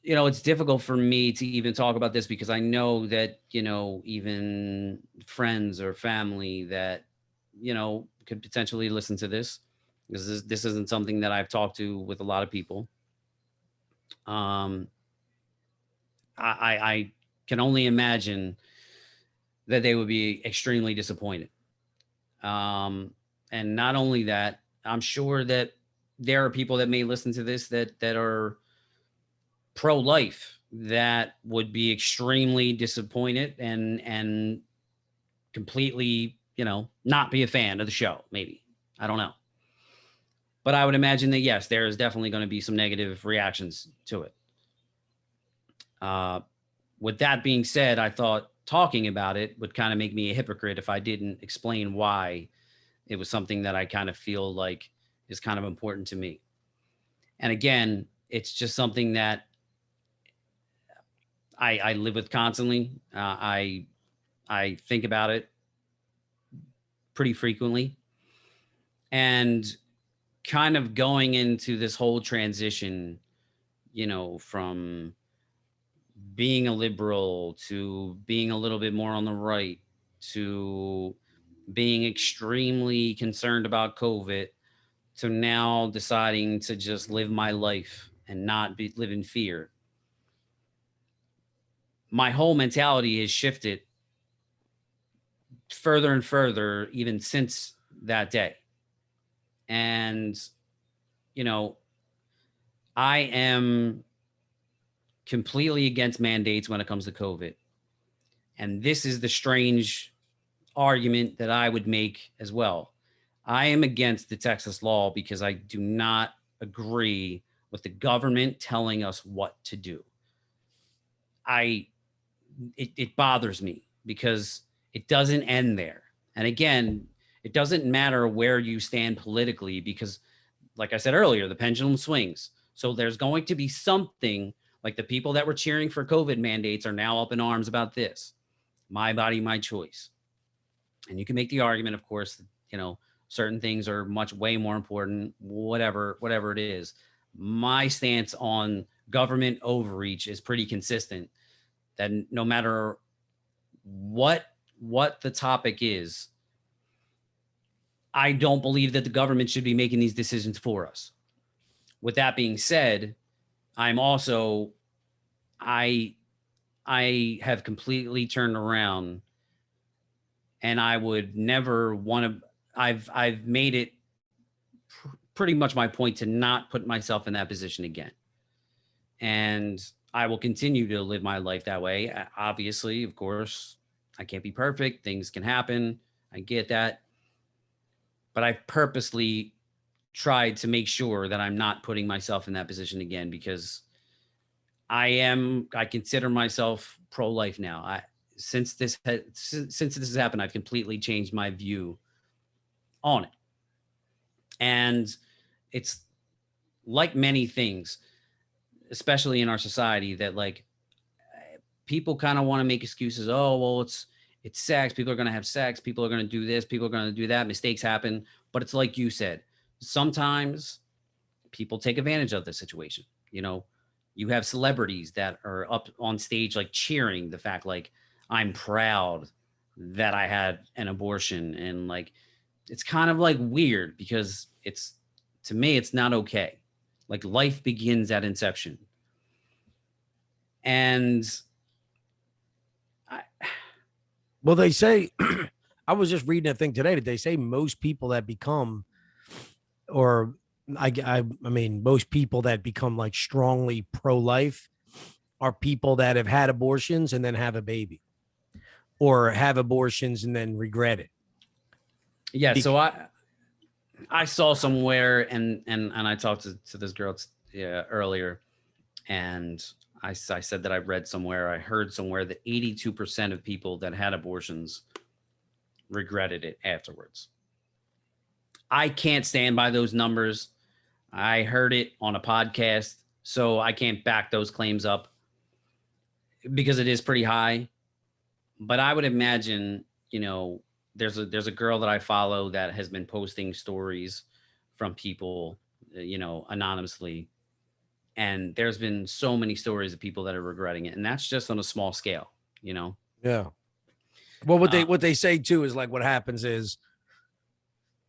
it's difficult for me to even talk about this because I know that, even friends or family that, could potentially listen to this, because this isn't something that I've talked to with a lot of people. Um, I can only imagine that they would be extremely disappointed. And not only that, I'm sure that there are people that may listen to this that are pro-life that would be extremely disappointed and completely, not be a fan of the show. Maybe, I don't know, but I would imagine that yes, there is definitely going to be some negative reactions to it. Uh, with that being said, I thought talking about it would kind of make me a hypocrite if I didn't explain why it was something that I kind of feel like is kind of important to me. And again, it's just something that I live with constantly. I think about it pretty frequently, and kind of going into this whole transition, from being a liberal to being a little bit more on the right to being extremely concerned about COVID to now deciding to just live my life and not live in fear. My whole mentality has shifted further and further even since that day. And, you know, I am completely against mandates when it comes to COVID. And this is the strange argument that I would make as well. I am against the Texas law because I do not agree with the government telling us what to do. It bothers me because it doesn't end there. And again, it doesn't matter where you stand politically because, like I said earlier, the pendulum swings. So there's going to be something like the people that were cheering for COVID mandates are now up in arms about this. My body, my choice. And you can make the argument, of course, that, certain things are way more important, whatever it is. My stance on government overreach is pretty consistent, that no matter what the topic is, I don't believe that the government should be making these decisions for us. With that being said, I'm also I have completely turned around, and I would never want to. I've made it pretty much my point to not put myself in that position again, and I will continue to live my life that way. Obviously, of course, I can't be perfect. Things can happen. I get that, but I purposely tried to make sure that I'm not putting myself in that position again because I consider myself pro-life now. Since this has happened, I've completely changed my view on it. And it's like many things, especially in our society, that like people kind of want to make excuses. Oh, well, it's sex. People are going to have sex. People are going to do this. People are going to do that. Mistakes happen. But it's like you said, sometimes people take advantage of the situation. You know, you have celebrities that are up on stage, like cheering the fact, like, I'm proud that I had an abortion. And like, it's kind of like weird because to me, it's not okay. Like, life begins at inception. And Well, they say, I was just reading a thing today that they say most people that become, or I mean, most people that become like strongly pro-life are people that have had abortions and then have a baby, or have abortions and then regret it. yeah, so I saw somewhere, and I talked to this girl earlier, and I said that I read somewhere, I heard somewhere that 82% of people that had abortions regretted it afterwards. I can't stand by those numbers. I heard it on a podcast, so I can't back those claims up because it is pretty high. But I would imagine, you know, there's a girl that I follow that has been posting stories from people, you know, anonymously. And there's been so many stories of people that are regretting it. And that's just on a small scale, you know? Yeah. Well, what they say too is like what happens is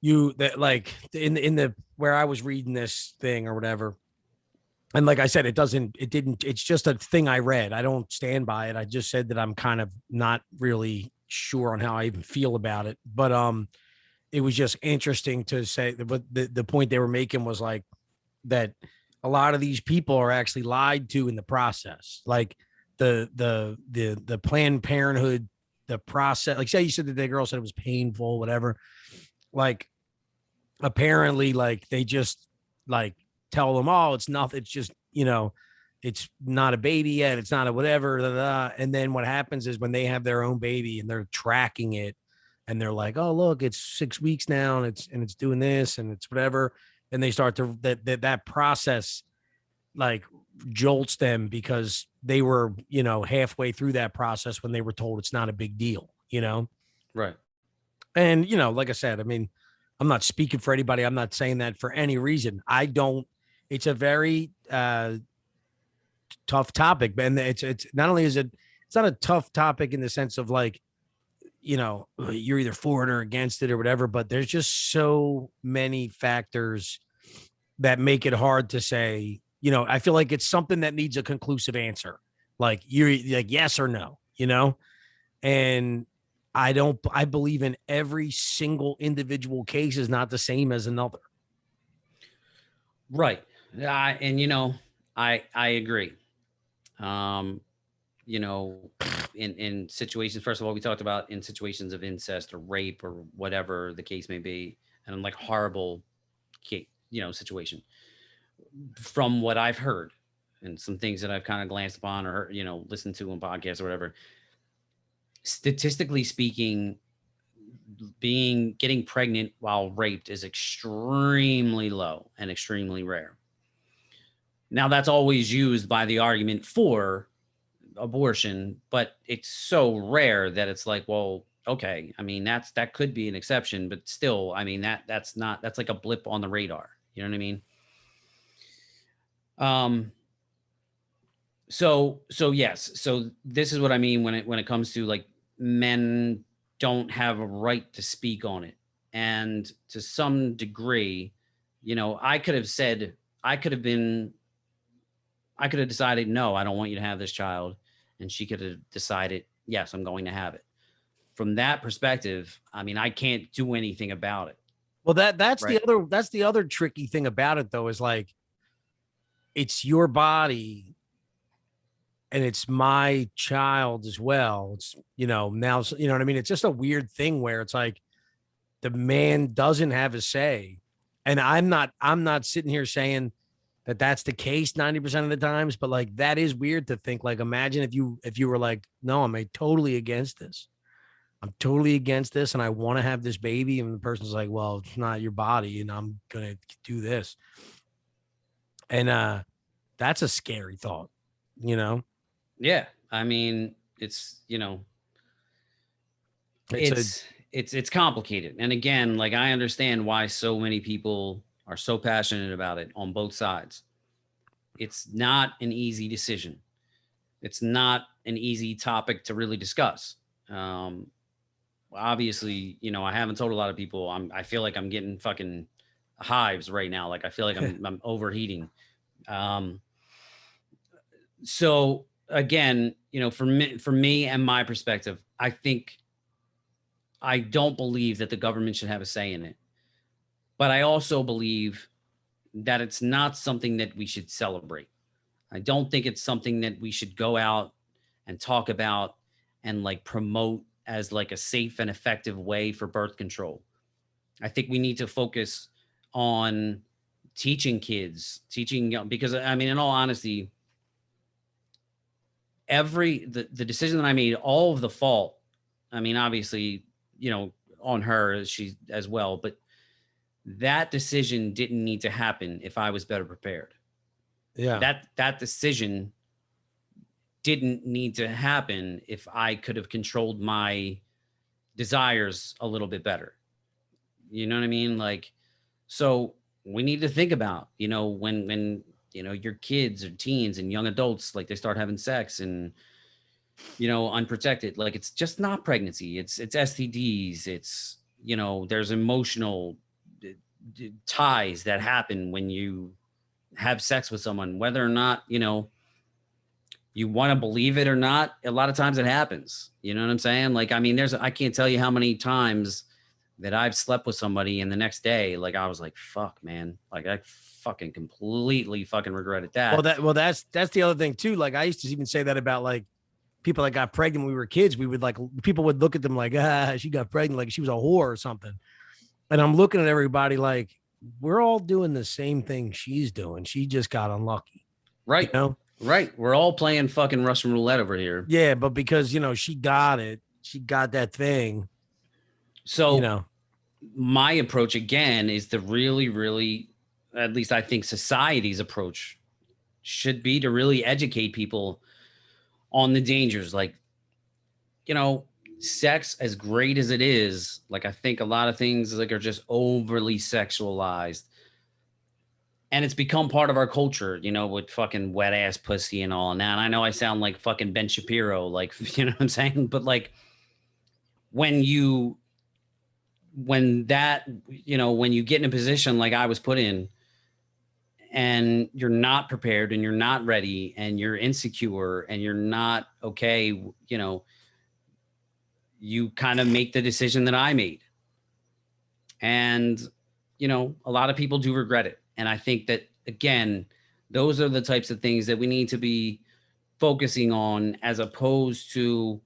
that like in the where I was reading this thing or whatever. And like I said, it's just a thing I read. I don't stand by it. I just said that I'm kind of not really sure on how I even feel about it. But it was just interesting to say that. But the point they were making was like that a lot of these people are actually lied to in the process. Like the Planned Parenthood, the process, like say you said that the girl said it was painful, whatever. Like apparently like they just like tell them, oh, it's nothing. It's just, you know, it's not a baby yet. It's not a whatever. Blah, blah. And then what happens is when they have their own baby and they're tracking it and they're like, oh, look, it's 6 weeks now and it's doing this and it's whatever. And they start to that process like jolts them because they were, you know, halfway through that process when they were told it's not a big deal, you know? Right. And, you know, like I said, I mean, I'm not speaking for anybody. I'm not saying that for any reason. It's a very tough topic, but it's not only it's not a tough topic in the sense of like, you know, you're either for it or against it or whatever, but there's just so many factors that make it hard to say, you know, I feel like it's something that needs a conclusive answer. Like you're like yes or no, you know? And I believe in every single individual case is not the same as another. Right. And you know, I agree. You know, in situations, first of all, we talked about in situations of incest or rape or whatever the case may be, and like horrible you know, situation. From what I've heard and some things that I've kind of glanced upon or, you know, listened to on podcasts or whatever, statistically speaking, getting pregnant while raped is extremely low and extremely rare. Now that's always used by the argument for abortion, but it's so rare that it's like, well, okay, I mean, that could be an exception, but still, I mean, that's like a blip on the radar. You know what I mean? So yes. So this is what I mean when it comes to like men don't have a right to speak on it. And to some degree, you know, I could have decided, no, I don't want you to have this child. And she could have decided, yes, I'm going to have it. From that perspective, I mean, I can't do anything about it. Well, that's right? the other tricky thing about it though, is like, it's your body and it's my child as well. It's, you know, now, you know what I mean? It's just a weird thing where it's like the man doesn't have a say. And I'm not sitting here saying that that's the case 90% of the times, but like, that is weird to think. Like, imagine if you were like, no, I'm totally against this. I'm totally against this. And I want to have this baby. And the person's like, well, it's not your body and I'm going to do this. And that's a scary thought, you know. Yeah. I mean, it's, you know, It's it's complicated. And again, like I understand why so many people are so passionate about it on both sides. It's not an easy decision. It's not an easy topic to really discuss. Um, Obviously, you know, I haven't told a lot of people. I feel like I'm getting fucking hives right now. Like I feel like I'm overheating. Um, so again, you know, for me and my perspective, I don't believe that the government should have a say in it. But I also believe that it's not something that we should celebrate. I don't think it's something that we should go out and talk about and like promote as like a safe and effective way for birth control. I think we need to focus on teaching kids, teaching young, because I mean, in all honesty, the decision that I made, all of the fault, I mean, obviously, you know, on her, she as well, but that decision didn't need to happen if I was better prepared. yeah. That decision didn't need to happen if I could have controlled my desires a little bit better. You know what I mean? Like, so we need to think about, you know, when you know your kids or teens and young adults, like they start having sex and, you know, unprotected, like it's just not pregnancy. It's STDs. It's, you know, there's emotional ties that happen when you have sex with someone, whether or not, you know, you want to believe it or not. A lot of times it happens. You know what I'm saying? Like, I mean, I can't tell you how many times that I've slept with somebody and the next day, like I was like, fuck, man. Like I fucking completely fucking regretted that. That's the other thing too. Like I used to even say that about like people that got pregnant when we were kids. We would like people would look at them like, she got pregnant, like she was a whore or something. And I'm looking at everybody like we're all doing the same thing she's doing. She just got unlucky. Right. You know? Right. We're all playing fucking Russian roulette over here. Yeah, but because you know, she got it, she got that thing. So You know, my approach again is to really, really, at least I think society's approach should be to really educate people on the dangers. Like, you know, sex, as great as it is, like I think a lot of things like are just overly sexualized. And it's become part of our culture, you know, with fucking wet ass pussy and all. Now, and I know I sound like fucking Ben Shapiro, like, you know what I'm saying? But like when that, you know, when you get in a position like I was put in and you're not prepared and you're not ready and you're insecure and you're not okay, you know, you kind of make the decision that I made. And, you know, a lot of people do regret it. And I think that, again, those are the types of things that we need to be focusing on as opposed to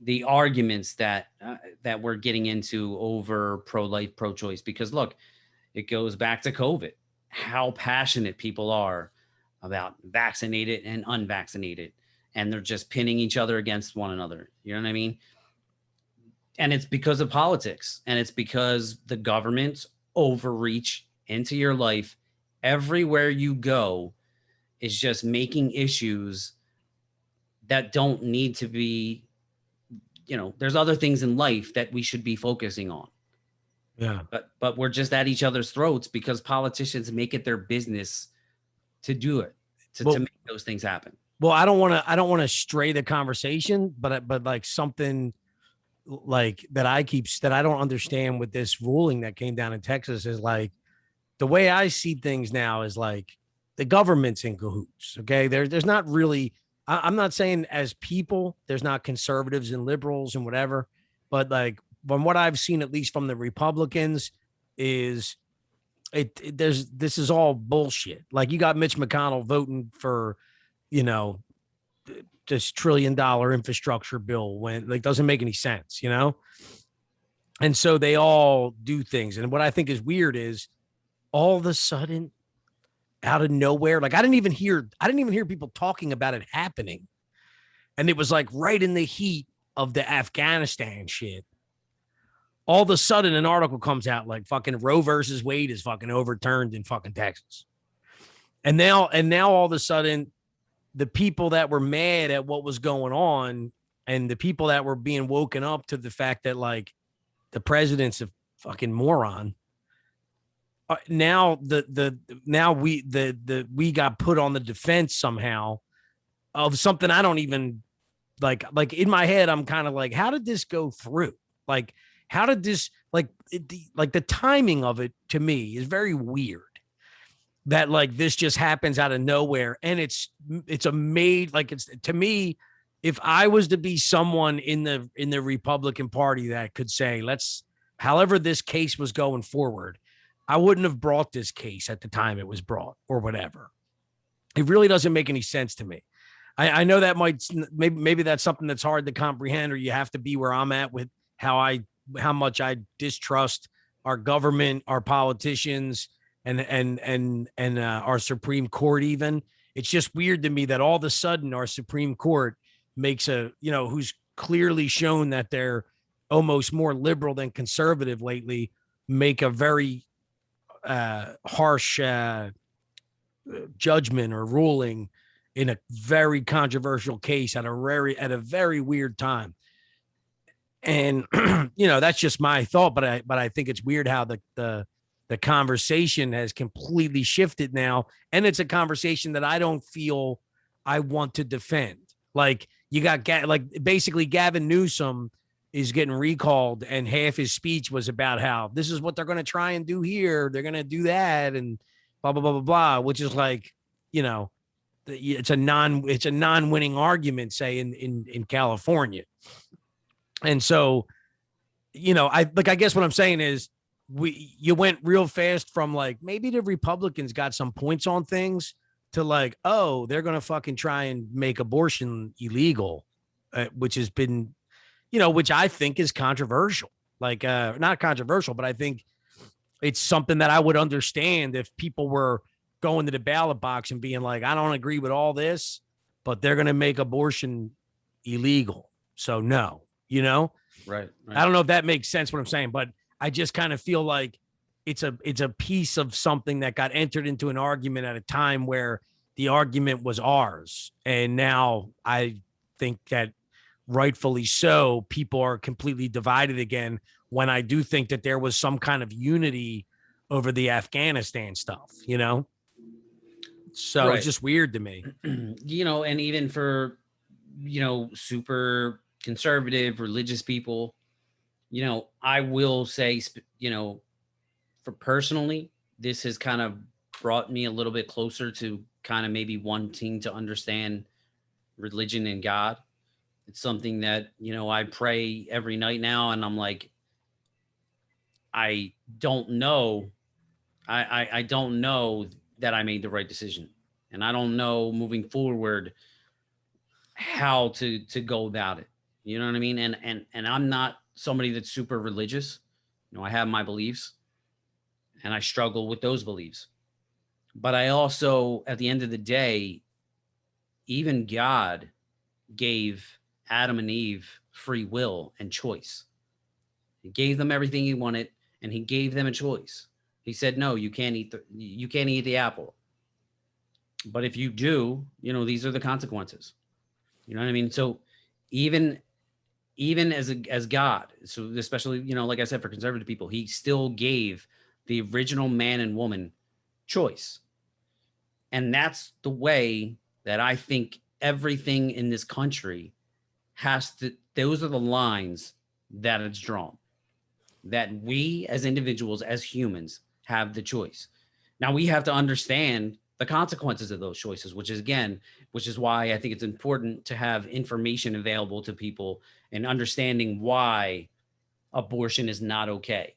the arguments that we're getting into over pro-life, pro-choice. Because look, it goes back to COVID, how passionate people are about vaccinated and unvaccinated. And they're just pinning each other against one another. You know what I mean? And it's because of politics. And it's because the government's overreach into your life everywhere you go is just making issues that don't need to be, you know, there's other things in life that we should be focusing on. yeah. But we're just at each other's throats because politicians make it their business to do it, to make those things happen. Well, I don't want to stray the conversation, but like something like that that I don't understand with this ruling that came down in Texas is like the way I see things now is like the government's in cahoots. Okay. There's not really, I'm not saying as people, there's not conservatives and liberals and whatever, but like from what I've seen, at least from the Republicans, is this is all bullshit. Like you got Mitch McConnell voting for, you know, this $1 trillion infrastructure bill when like doesn't make any sense, you know? And so they all do things. And what I think is weird is all of a sudden out of nowhere, like I didn't even hear people talking about it happening. And it was like right in the heat of the Afghanistan shit. All of a sudden an article comes out like fucking Roe versus Wade is fucking overturned in fucking Texas. And now all of a sudden, the people that were mad at what was going on and the people that were being woken up to the fact that like the president's a fucking moron. Now we got put on the defense somehow of something I don't even like in my head. I'm kind of like, how did this go through? Like, how did this like the timing of it to me is very weird. That like this just happens out of nowhere, and it's a made like it's to me. If I was to be someone in the Republican Party that could say, let's, however this case was going forward, I wouldn't have brought this case at the time it was brought or whatever. It really doesn't make any sense to me. I know that maybe that's something that's hard to comprehend, or you have to be where I'm at with how much I distrust our government, our politicians, and our Supreme Court. Even it's just weird to me that all of a sudden our Supreme Court makes who's clearly shown that they're almost more liberal than conservative lately, make a very harsh judgment or ruling in a very controversial case at a very weird time. And that's just my thought, but I think it's weird how the conversation has completely shifted now, and it's a conversation that I don't feel I want to defend. Like you got basically Gavin Newsom is getting recalled, and half his speech was about how this is what they're going to try and do here, they're going to do that, and blah blah blah blah blah, which is like, it's a non-winning argument, say in California. And so, I guess what I'm saying is you went real fast from like, maybe the Republicans got some points on things to like, oh, they're going to fucking try and make abortion illegal, which has been, which I think is controversial, like not controversial, but I think it's something that I would understand if people were going to the ballot box and being like, I don't agree with all this, but they're going to make abortion illegal. So no, Right. I don't know if that makes sense what I'm saying, but I just kind of feel like it's a piece of something that got entered into an argument at a time where the argument was ours. And now I think that rightfully so, people are completely divided again, when I do think that there was some kind of unity over the Afghanistan stuff, So right. It's just weird to me. And even for, super conservative religious people, I will say, for personally, this has kind of brought me a little bit closer to kind of maybe wanting to understand religion and God. It's something that, I pray every night now, and I'm like, I don't know. I don't know that I made the right decision, and I don't know moving forward how to go about it. You know what I mean? And I'm not somebody that's super religious. I have my beliefs, and I struggle with those beliefs. But I also, at the end of the day, even God gave Adam and Eve free will and choice. He gave them everything he wanted, and he gave them a choice. He said, no, you can't eat the apple. But if you do, these are the consequences. You know what I mean? So even as God, so especially, like I said, for conservative people, he still gave the original man and woman choice. And that's the way that I think everything in this country those are the lines that it's drawn, that we as individuals, as humans, have the choice. Now we have to understand the consequences of those choices, which is why I think it's important to have information available to people and understanding why abortion is not okay.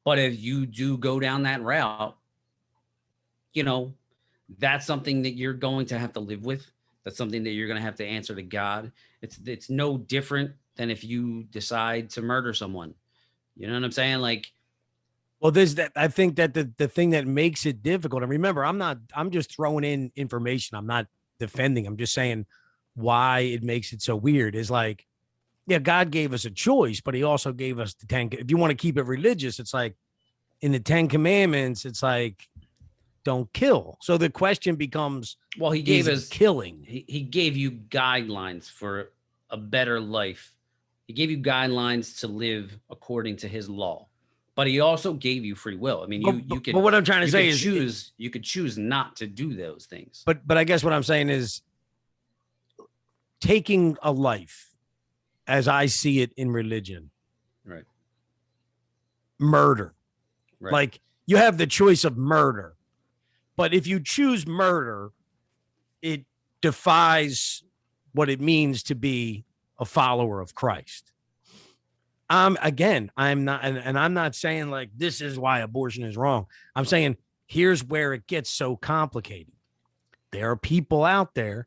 But if you do go down that route, that's something that you're going to have to live with. That's something that you're going to have to answer to God. It's no different than if you decide to murder someone. You know what I'm saying? Like, well, I think that the thing that makes it difficult, and remember, I'm just throwing in information. I'm not defending. I'm just saying why it makes it so weird is like, yeah, God gave us a choice, but he also gave us the 10. If you want to keep it religious, it's like in the 10 commandments, it's like, don't kill. So the question becomes, Well, he gave us killing. He gave you guidelines for a better life. He gave you guidelines to live according to his law, but he also gave you free will. I mean, you could. But what I'm trying to you say could is, choose. You could choose not to do those things. but I guess what I'm saying is, taking a life, as I see it in religion, Right. murder. Right. Like, you have the choice of murder, but if you choose murder, it defies what it means to be a follower of Christ. Again, I'm not, and I'm not saying like this is why abortion is wrong. I'm saying here's where it gets so complicated. There are people out there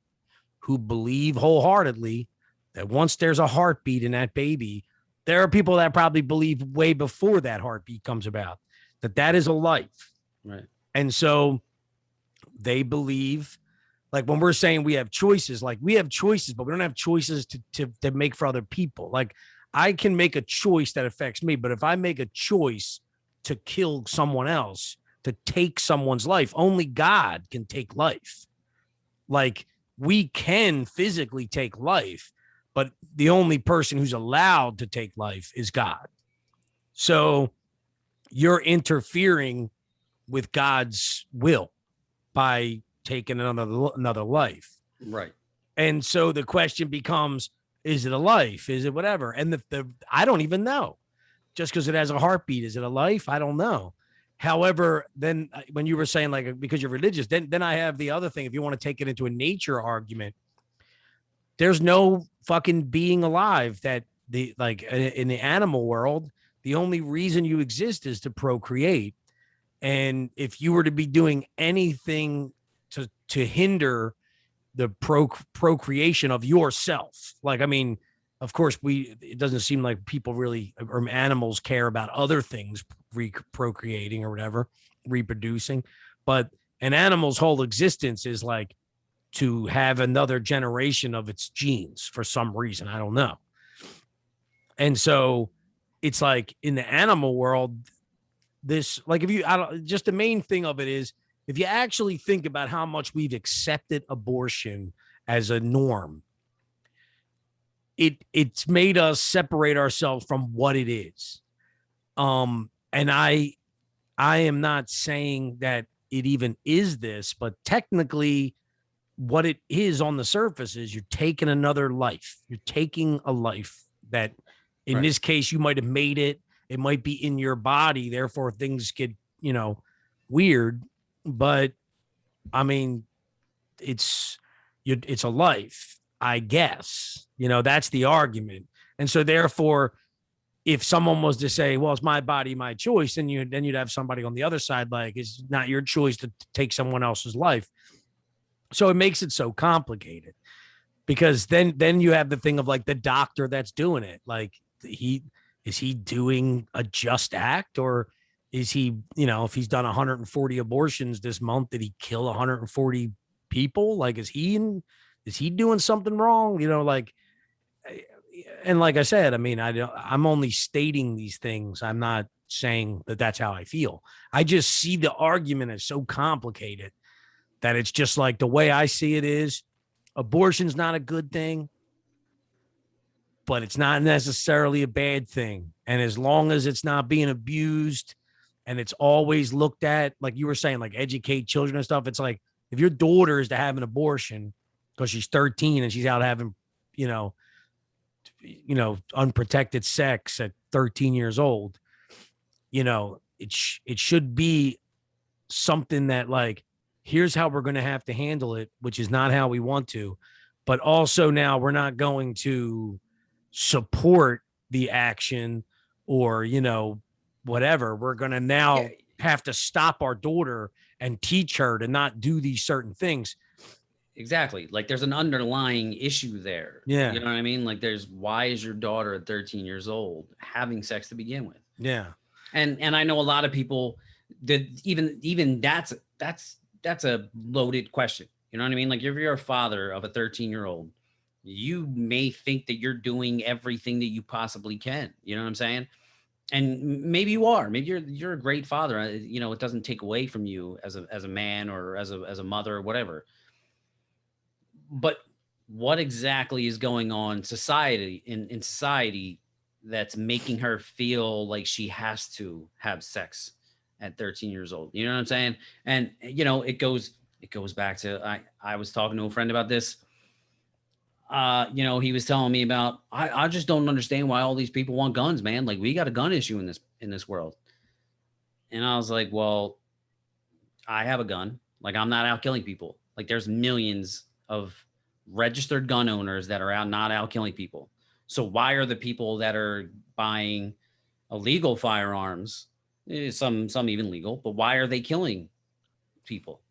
who believe wholeheartedly that once there's a heartbeat in that baby, there are people that probably believe way before that heartbeat comes about that is a life. Right. And so they believe, like when we're saying we have choices, like we have choices, but we don't have choices to make for other people. Like I can make a choice that affects me, but if I make a choice to kill someone else, to take someone's life, only God can take life. Like we can physically take life, but the only person who's allowed to take life is God. So you're interfering with God's will by taking another life. Right. And so the question becomes, is it a life? Is it whatever? And I don't even know. Just because it has a heartbeat, is it a life? I don't know. However, then when you were saying like because you're religious, then I have the other thing. If you want to take it into a nature argument, there's no fucking being alive that in the animal world, the only reason you exist is to procreate. And if you were to be doing anything to hinder the procreation of yourself, like, I mean, of course, it doesn't seem like people really, or animals care about other things, procreating or whatever, reproducing. But an animal's whole existence is like to have another generation of its genes for some reason. I don't know. And so it's like in the animal world, this, like, if you, just the main thing of it is, if you actually think about how much we've accepted abortion as a norm, it's made us separate ourselves from what it is. And I am not saying that it even is this, but technically what it is on the surface is you're taking another life. You're taking a life that in this case, you might have made it. It might be in your body. Therefore things get, weird, but I mean, it's a life, I guess, that's the argument. And so therefore, if someone was to say, well, it's my body, my choice, then you'd have somebody on the other side, like, it's not your choice to take someone else's life. So it makes it so complicated because then you have the thing of like the doctor that's doing it. Like is he doing a just act, or is he, if he's done 140 abortions this month, did he kill 140 people? Like, is he doing something wrong? And like I said, I mean, I'm only stating these things. I'm not saying that that's how I feel. I just see the argument as so complicated that it's just like the way I see it is abortion's not a good thing, but it's not necessarily a bad thing. And as long as it's not being abused and it's always looked at, like you were saying, like educate children and stuff. It's like if your daughter is to have an abortion because she's 13 and she's out having, unprotected sex at 13 years old, it should be something that like, here's how we're going to have to handle it, which is not how we want to, but also now we're not going to support the action or, whatever. We're going to now have to stop our daughter and teach her to not do these certain things. Exactly. Like there's an underlying issue there. Yeah. You know what I mean? Like why is your daughter at 13 years old having sex to begin with? Yeah. And I know a lot of people that even that's a loaded question. You know what I mean? Like if you're a father of a 13-year-old, you may think that you're doing everything that you possibly can. You know what I'm saying? And maybe you are, maybe you're a great father. You know, it doesn't take away from you as a man or as a mother or whatever. But what exactly is going on in society that's making her feel like she has to have sex at 13 years old? You know what I'm saying? And you know, it goes back to I was talking to a friend about this. You know, he was telling me about I just don't understand why all these people want guns, man. Like we got a gun issue in this world. And I was like, well, I have a gun. Like I'm not out killing people. Like there's millions of registered gun owners that are out not out killing people. So why are the people that are buying illegal firearms, some even legal, but why are they killing people?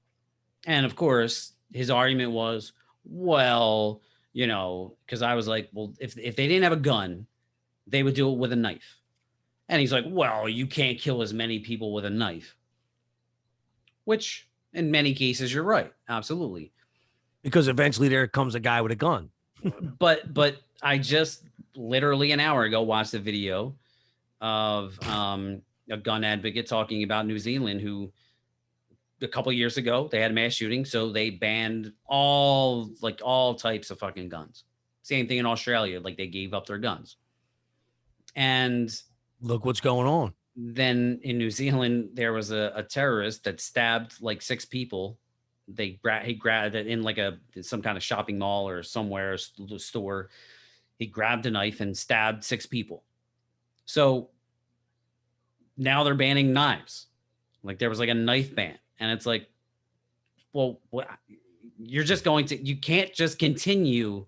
And of course, his argument was, well, you know, because I was like, well, if they didn't have a gun, they would do it with a knife. And he's like, well, you can't kill as many people with a knife. Which in many cases you're right. Absolutely. Because eventually there comes a guy with a gun. but I just literally an hour ago watched a video of a gun advocate talking about New Zealand who a couple of years ago they had a mass shooting, so they banned all types of fucking guns. Same thing in Australia, like they gave up their guns. And look what's going on. Then in New Zealand, there was a terrorist that stabbed like 6 people. He grabbed it in like some kind of shopping mall or somewhere, a store. He grabbed a knife and stabbed 6 people. So now they're banning knives. Like there was like a knife ban. And it's like, well, you're just you can't just continue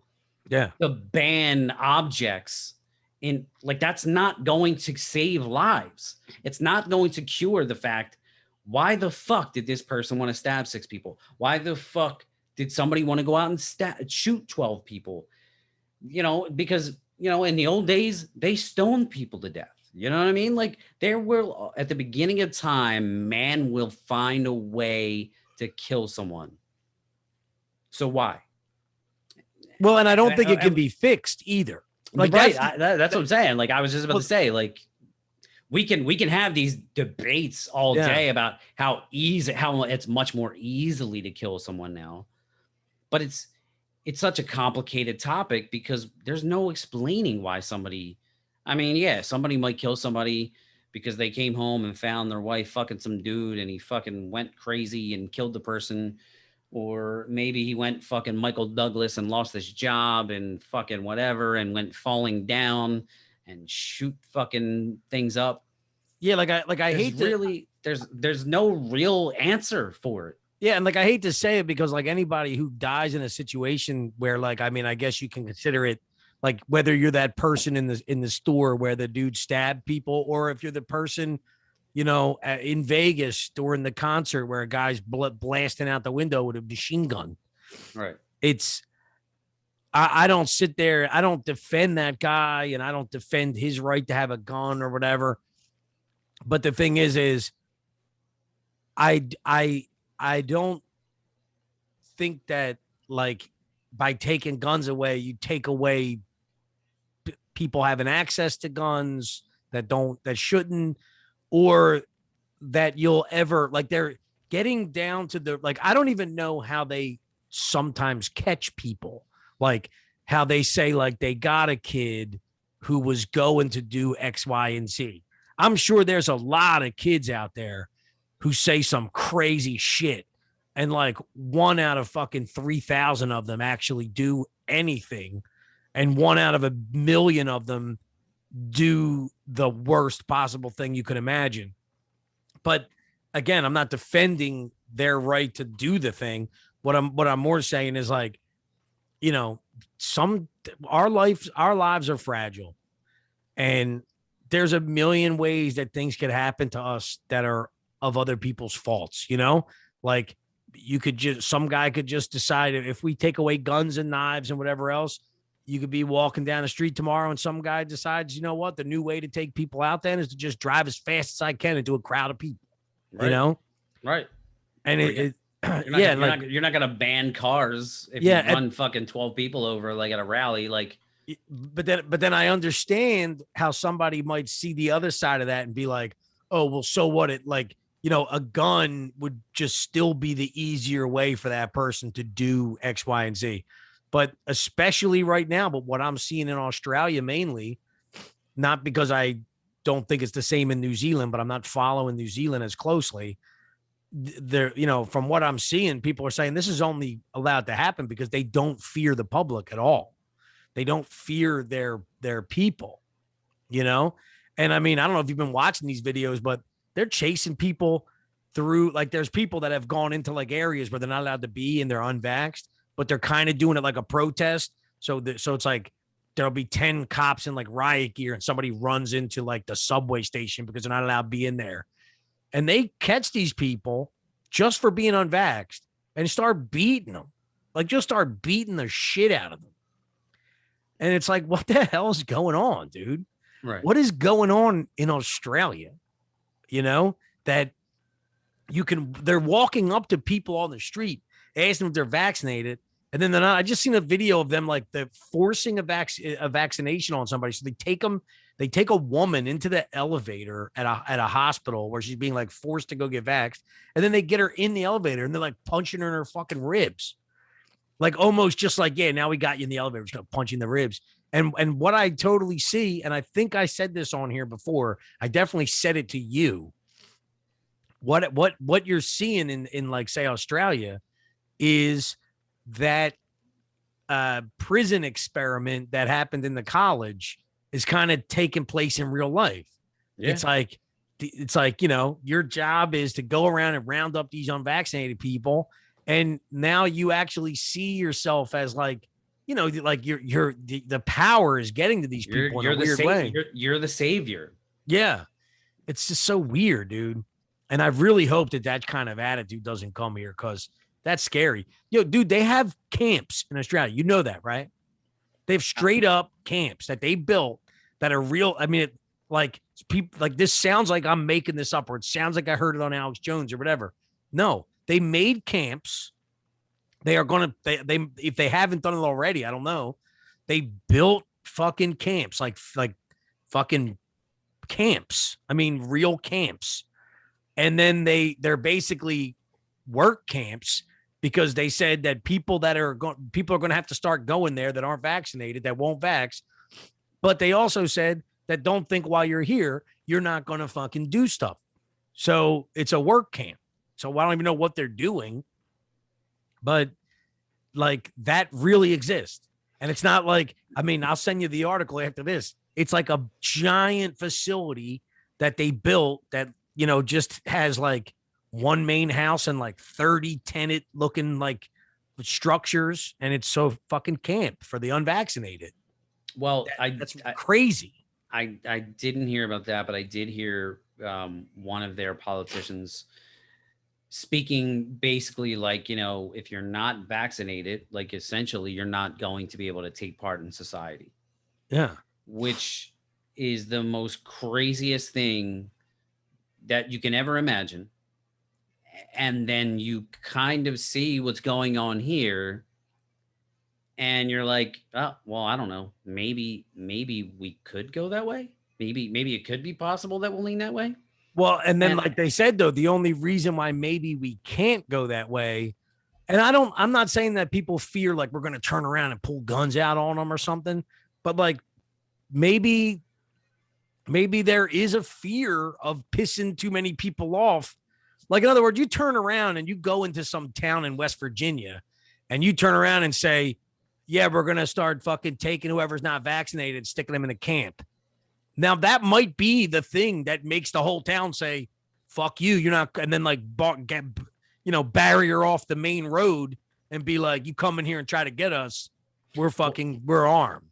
to ban objects in like, that's not going to save lives. It's not going to cure the fact, why the fuck did this person want to stab 6 people? Why the fuck did somebody want to go out and shoot 12 people? You know, because, you know, in the old days, they stoned people to death. You know what I mean? Like there will, at the beginning of time, man will find a way to kill someone. So why? Well, and I don't think it can be fixed either. Like right, that's what I'm saying. Like I was just about to say, like we can have these debates all day about how it's much more easily to kill someone now, but it's such a complicated topic because there's no explaining why somebody. I mean, yeah, somebody might kill somebody because they came home and found their wife fucking some dude and he fucking went crazy and killed the person. Or maybe he went fucking Michael Douglas and lost his job and fucking whatever and went falling down and shoot fucking things up. Yeah, like I hate to really there's no real answer for it. Yeah, and like I hate to say it because like anybody who dies in a situation where like I mean I guess you can consider it like whether you're that person in the store where the dude stabbed people, or if you're the person, you know, in Vegas during the concert where a guy's blasting out the window with a machine gun. Right. It's, I don't sit there. I don't defend that guy and I don't defend his right to have a gun or whatever. But the thing is I don't think that like by taking guns away, you take away people having access to guns that shouldn't, or that you'll ever like they're getting down to the like I don't even know how they sometimes catch people, like how they say like they got a kid who was going to do X, Y, and Z. I'm sure there's a lot of kids out there who say some crazy shit and like 1 out of fucking 3,000 of them actually do anything, and 1 out of 1,000,000 of them do the worst possible thing you could imagine. But again, I'm not defending their right to do the thing. What I'm more saying is like, you know, our lives are fragile, and there's a million ways that things could happen to us that are of other people's faults, you know, like some guy could just decide if we take away guns and knives and whatever else, you could be walking down the street tomorrow and some guy decides, you know what, the new way to take people out then is to just drive as fast as I can into a crowd of people, right. You know? Right. And you're not going to ban cars if you run fucking 12 people over like at a rally. Like But then I understand how somebody might see the other side of that and be like, oh, well, so what? It like, a gun would just still be the easier way for that person to do X, Y, and Z. But especially right now, but what I'm seeing in Australia mainly, not because I don't think it's the same in New Zealand, but I'm not following New Zealand as closely. There, from what I'm seeing, people are saying this is only allowed to happen because they don't fear the public at all. They don't fear their people, And I mean, I don't know if you've been watching these videos, but they're chasing people through, like, there's people that have gone into like areas where they're not allowed to be and they're unvaxxed, but they're kind of doing it like a protest. So it's like there'll be 10 cops in like riot gear and somebody runs into like the subway station because they're not allowed to be in there. And they catch these people just for being unvaxxed and start beating them. Like, just start beating the shit out of them. And it's like, what the hell is going on, dude? Right. What is going on in Australia? That they're walking up to people on the street, asking if they're vaccinated. And then they're not. I just seen a video of them like they're forcing a vaccination on somebody. So they take a woman into the elevator at a hospital where she's being like forced to go get vaxxed. And then they get her in the elevator and they're like punching her in her fucking ribs. Like, almost just like, yeah, now we got you in the elevator, we're just gonna punch you in the ribs. And what I totally see, and I think I said this on here before, I definitely said it to you. What you're seeing in like, say, Australia is that prison experiment that happened in the college is kind of taking place in real life. Yeah. It's like, your job is to go around and round up these unvaccinated people. And now you actually see yourself as like, like the power is getting to these people in a weird way. You're the savior. Yeah. It's just so weird, dude. And I really hope that kind of attitude doesn't come here, because that's scary. Dude, they have camps in Australia. You know that, right? They have straight up camps that they built that are real. I mean, people like, this sounds like I'm making this up, or it sounds like I heard it on Alex Jones or whatever. No, they made camps. They are going to, they if they haven't done it already, I don't know. They built fucking camps, like fucking camps. I mean, real camps. And then they're basically work camps, because they said that people are going to have to start going there that aren't vaccinated, that won't vax. But they also said that don't think while you're here, you're not going to fucking do stuff. So it's a work camp. So I don't even know what they're doing, but like, that really exists. And it's not like, I mean, I'll send you the article after this. It's like a giant facility that they built that, just has like one main house and like 30 tenant looking like structures. And it's so fucking camp for the unvaccinated. Well, that's crazy. I didn't hear about that, but I did hear one of their politicians speaking basically like, if you're not vaccinated, like, essentially you're not going to be able to take part in society. Yeah. Which is the most craziest thing that you can ever imagine. And then you kind of see what's going on here, and you're like, oh, well, I don't know. Maybe we could go that way. Maybe it could be possible that we'll lean that way. Well, and then like they said, though, the only reason why maybe we can't go that way, and I'm not saying that people fear like we're going to turn around and pull guns out on them or something, but like maybe there is a fear of pissing too many people off. Like, in other words, you turn around and you go into some town in West Virginia and you turn around and say, yeah, we're going to start fucking taking whoever's not vaccinated, sticking them in a camp. Now, that might be the thing that makes the whole town say, fuck you, you're not, and then like, barrier off the main road and be like, you come in here and try to get us, we're armed.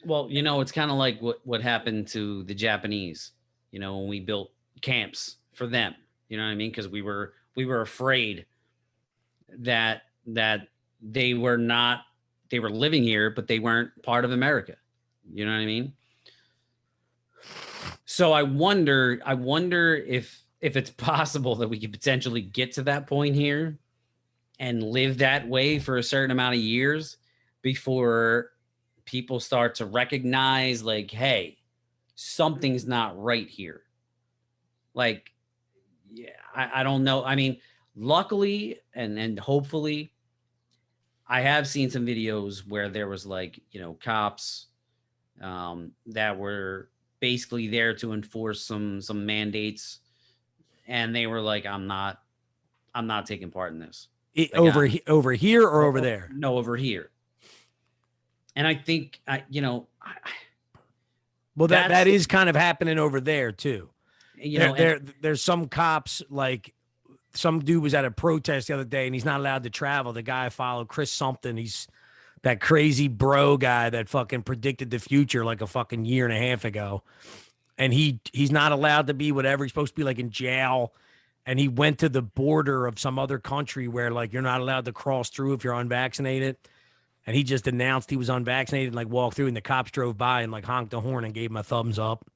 Well, it's kind of like what happened to the Japanese, when we built camps for them, you know what I mean? Because we were afraid that they were living here, but they weren't part of America. You know what I mean? So I wonder if it's possible that we could potentially get to that point here and live that way for a certain amount of years before people start to recognize like, hey, something's not right here. Like, yeah, I don't know. I mean, luckily and hopefully I have seen some videos where there was like, cops that were basically there to enforce some mandates, and they were like, I'm not taking part in this. Like, Over here or over there? No, over here. And I think well, that is kind of happening over there too. There's some cops, like some dude was at a protest the other day and he's not allowed to travel. The guy I followed, Chris something, he's that crazy bro guy that fucking predicted the future like a fucking year and a half ago. And he's not allowed to be whatever. He's supposed to be like in jail. And he went to the border of some other country where like you're not allowed to cross through if you're unvaccinated. And he just announced he was unvaccinated and like walked through, and the cops drove by and like honked the horn and gave him a thumbs up.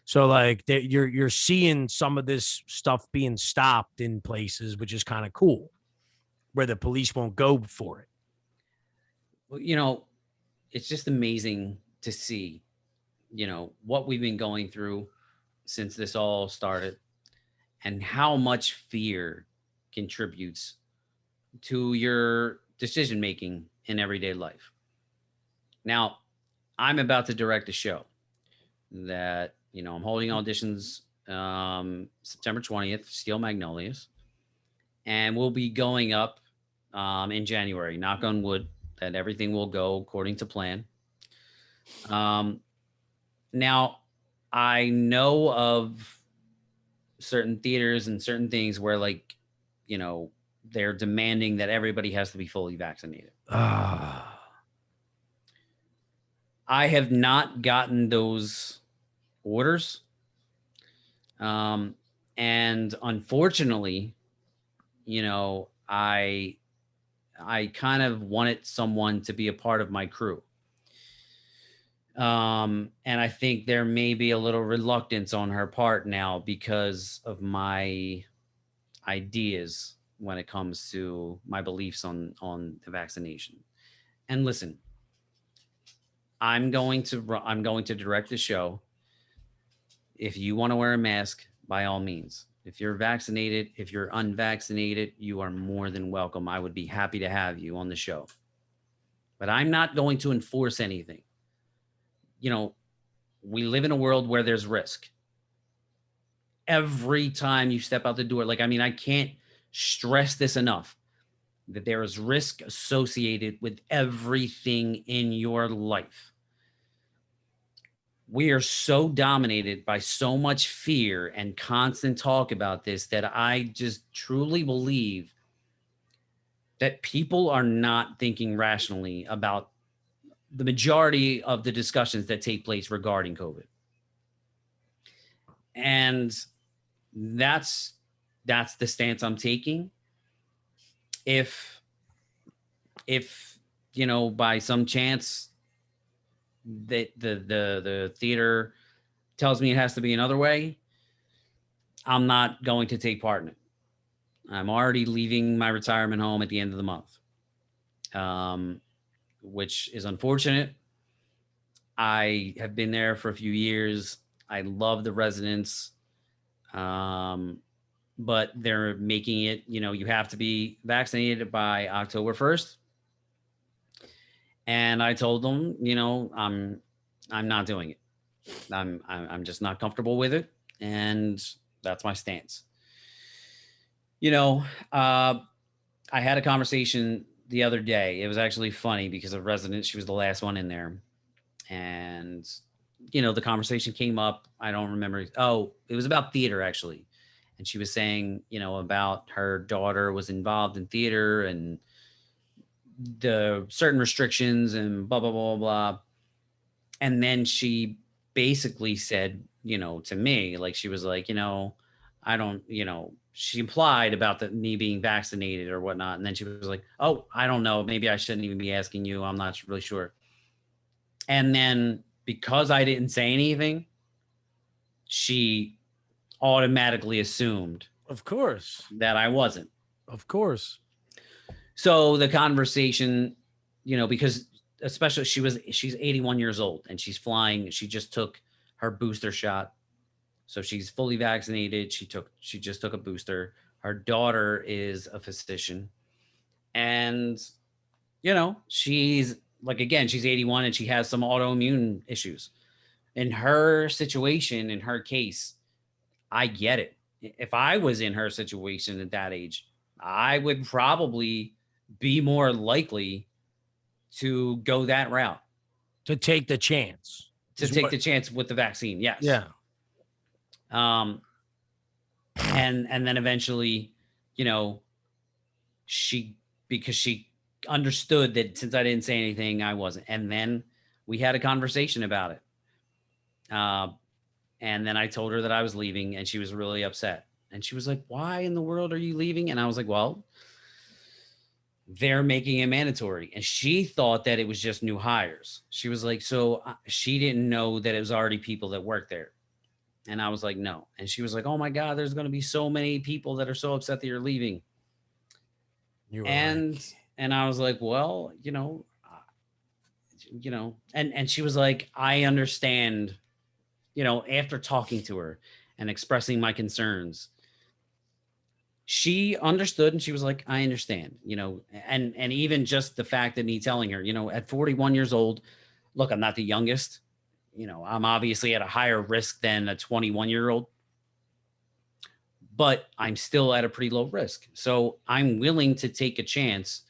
So like you're seeing some of this stuff being stopped in places, which is kind of cool, where the police won't go for it. Well, it's just amazing to see, what we've been going through since this all started, and how much fear contributes to your decision making in everyday life. Now, I'm about to direct a show that, I'm holding auditions September 20th, Steel Magnolias, and we'll be going up in January. Knock on wood that everything will go according to plan. Now, I know of certain theaters and certain things where like, they're demanding that everybody has to be fully vaccinated. I have not gotten those orders. And unfortunately, I kind of wanted someone to be a part of my crew. And I think there may be a little reluctance on her part now because of my ideas when it comes to my beliefs on the vaccination. And listen, I'm going to direct the show. If you want to wear a mask, by all means. If you're vaccinated, if you're unvaccinated, you are more than welcome. I would be happy to have you on the show. But I'm not going to enforce anything. We live in a world where there's risk. Every time you step out the door, I can't stress this enough, that there is risk associated with everything in your life. We are so dominated by so much fear and constant talk about this that I just truly believe that people are not thinking rationally about the majority of the discussions that take place regarding COVID. And that's the stance I'm taking. If by some chance that the theater tells me it has to be another way, I'm not going to take part in it. I'm already leaving my retirement home at the end of the month, which is unfortunate. I have been there for a few years. I love the residents. But they're making it, you have to be vaccinated by October 1st. And I told them, I'm not doing it. I'm just not comfortable with it. And that's my stance. I had a conversation the other day. It was actually funny because a resident, she was the last one in there. And, the conversation came up. I don't remember. Oh, it was about theater actually. And she was saying, about her daughter was involved in theater and the certain restrictions and blah, blah, blah, blah. And then she basically said, to me, like, she was like, I don't, she implied about me being vaccinated or whatnot. And then she was like, oh, I don't know. Maybe I shouldn't even be asking you. I'm not really sure. And then because I didn't say anything, she automatically assumed, of course, that I wasn't. Of course. So the conversation, because especially she's 81 years old and she's flying. She just took her booster shot. So she's fully vaccinated. She just took a booster. Her daughter is a physician. And she's like, again, she's 81 and she has some autoimmune issues. In her situation, in her case, I get it. If I was in her situation at that age, I would probably be more likely to go that route, to take the chance. the chance with the vaccine. Yes. Yeah. And then eventually, because she understood that since I didn't say anything, I wasn't. And then we had a conversation about it. And then I told her that I was leaving and she was really upset. And she was like, why in the world are you leaving? And I was like, well, they're making it mandatory. And she thought that it was just new hires. She was like, so she didn't know that it was already people that work there. And I was like, no. And she was like, oh my God, there's going to be so many people that are so upset that you're leaving. And I was like, well, and she was like, I understand, after talking to her and expressing my concerns, she understood and she was like, I understand, and even just the fact that me telling her, at 41 years old, look, I'm not the youngest, I'm obviously at a higher risk than a 21-year-old, but I'm still at a pretty low risk. So I'm willing to take a chance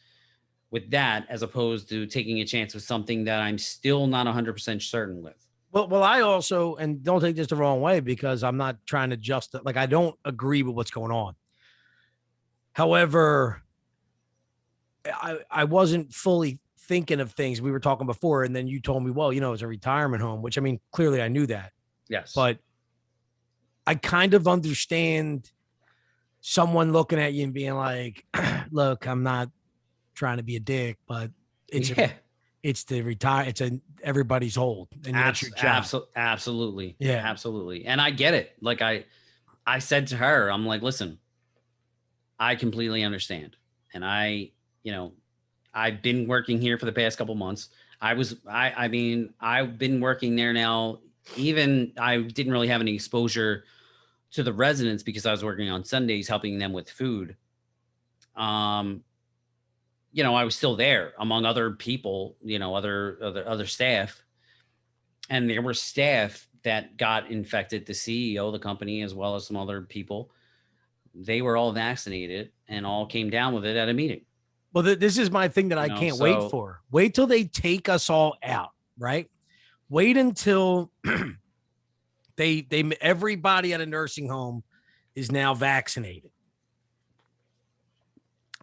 with that as opposed to taking a chance with something that I'm still not 100% certain with. Well, I also, and don't take this the wrong way because I'm not trying to I don't agree with what's going on. However, I wasn't fully thinking of things. We were talking before, and then you told me, well, it's a retirement home, which I mean, clearly I knew that. Yes. But I kind of understand someone looking at you and being like, look, I'm not trying to be a dick, but it's everybody's old and that's your job. Absolutely. Yeah, absolutely. And I get it. Like I said to her, I'm like, listen, I completely understand. And I've been working here for the past couple months. I've been working there now. Even I didn't really have any exposure to the residents because I was working on Sundays, helping them with food. I was still there among other people, other staff. And there were staff that got infected, the CEO of the company, as well as some other people. They were all vaccinated and all came down with it at a meeting. Well, this is my thing that I can't wait for. Wait till they take us all out, right? Wait until everybody at a nursing home is now vaccinated.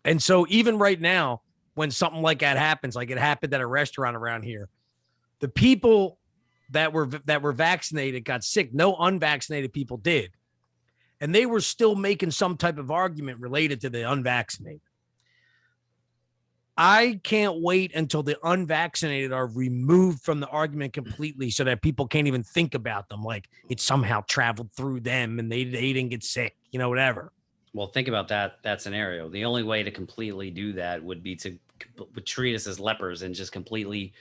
And so even right now, when something like that happens, like it happened at a restaurant around here, the people that were vaccinated got sick. No unvaccinated people did. And they were still making some type of argument related to the unvaccinated. I can't wait until the unvaccinated are removed from the argument completely so that people can't even think about them. Like it somehow traveled through them and they didn't get sick, whatever. Well, think about that scenario. The only way to completely do that would be to treat us as lepers and just completely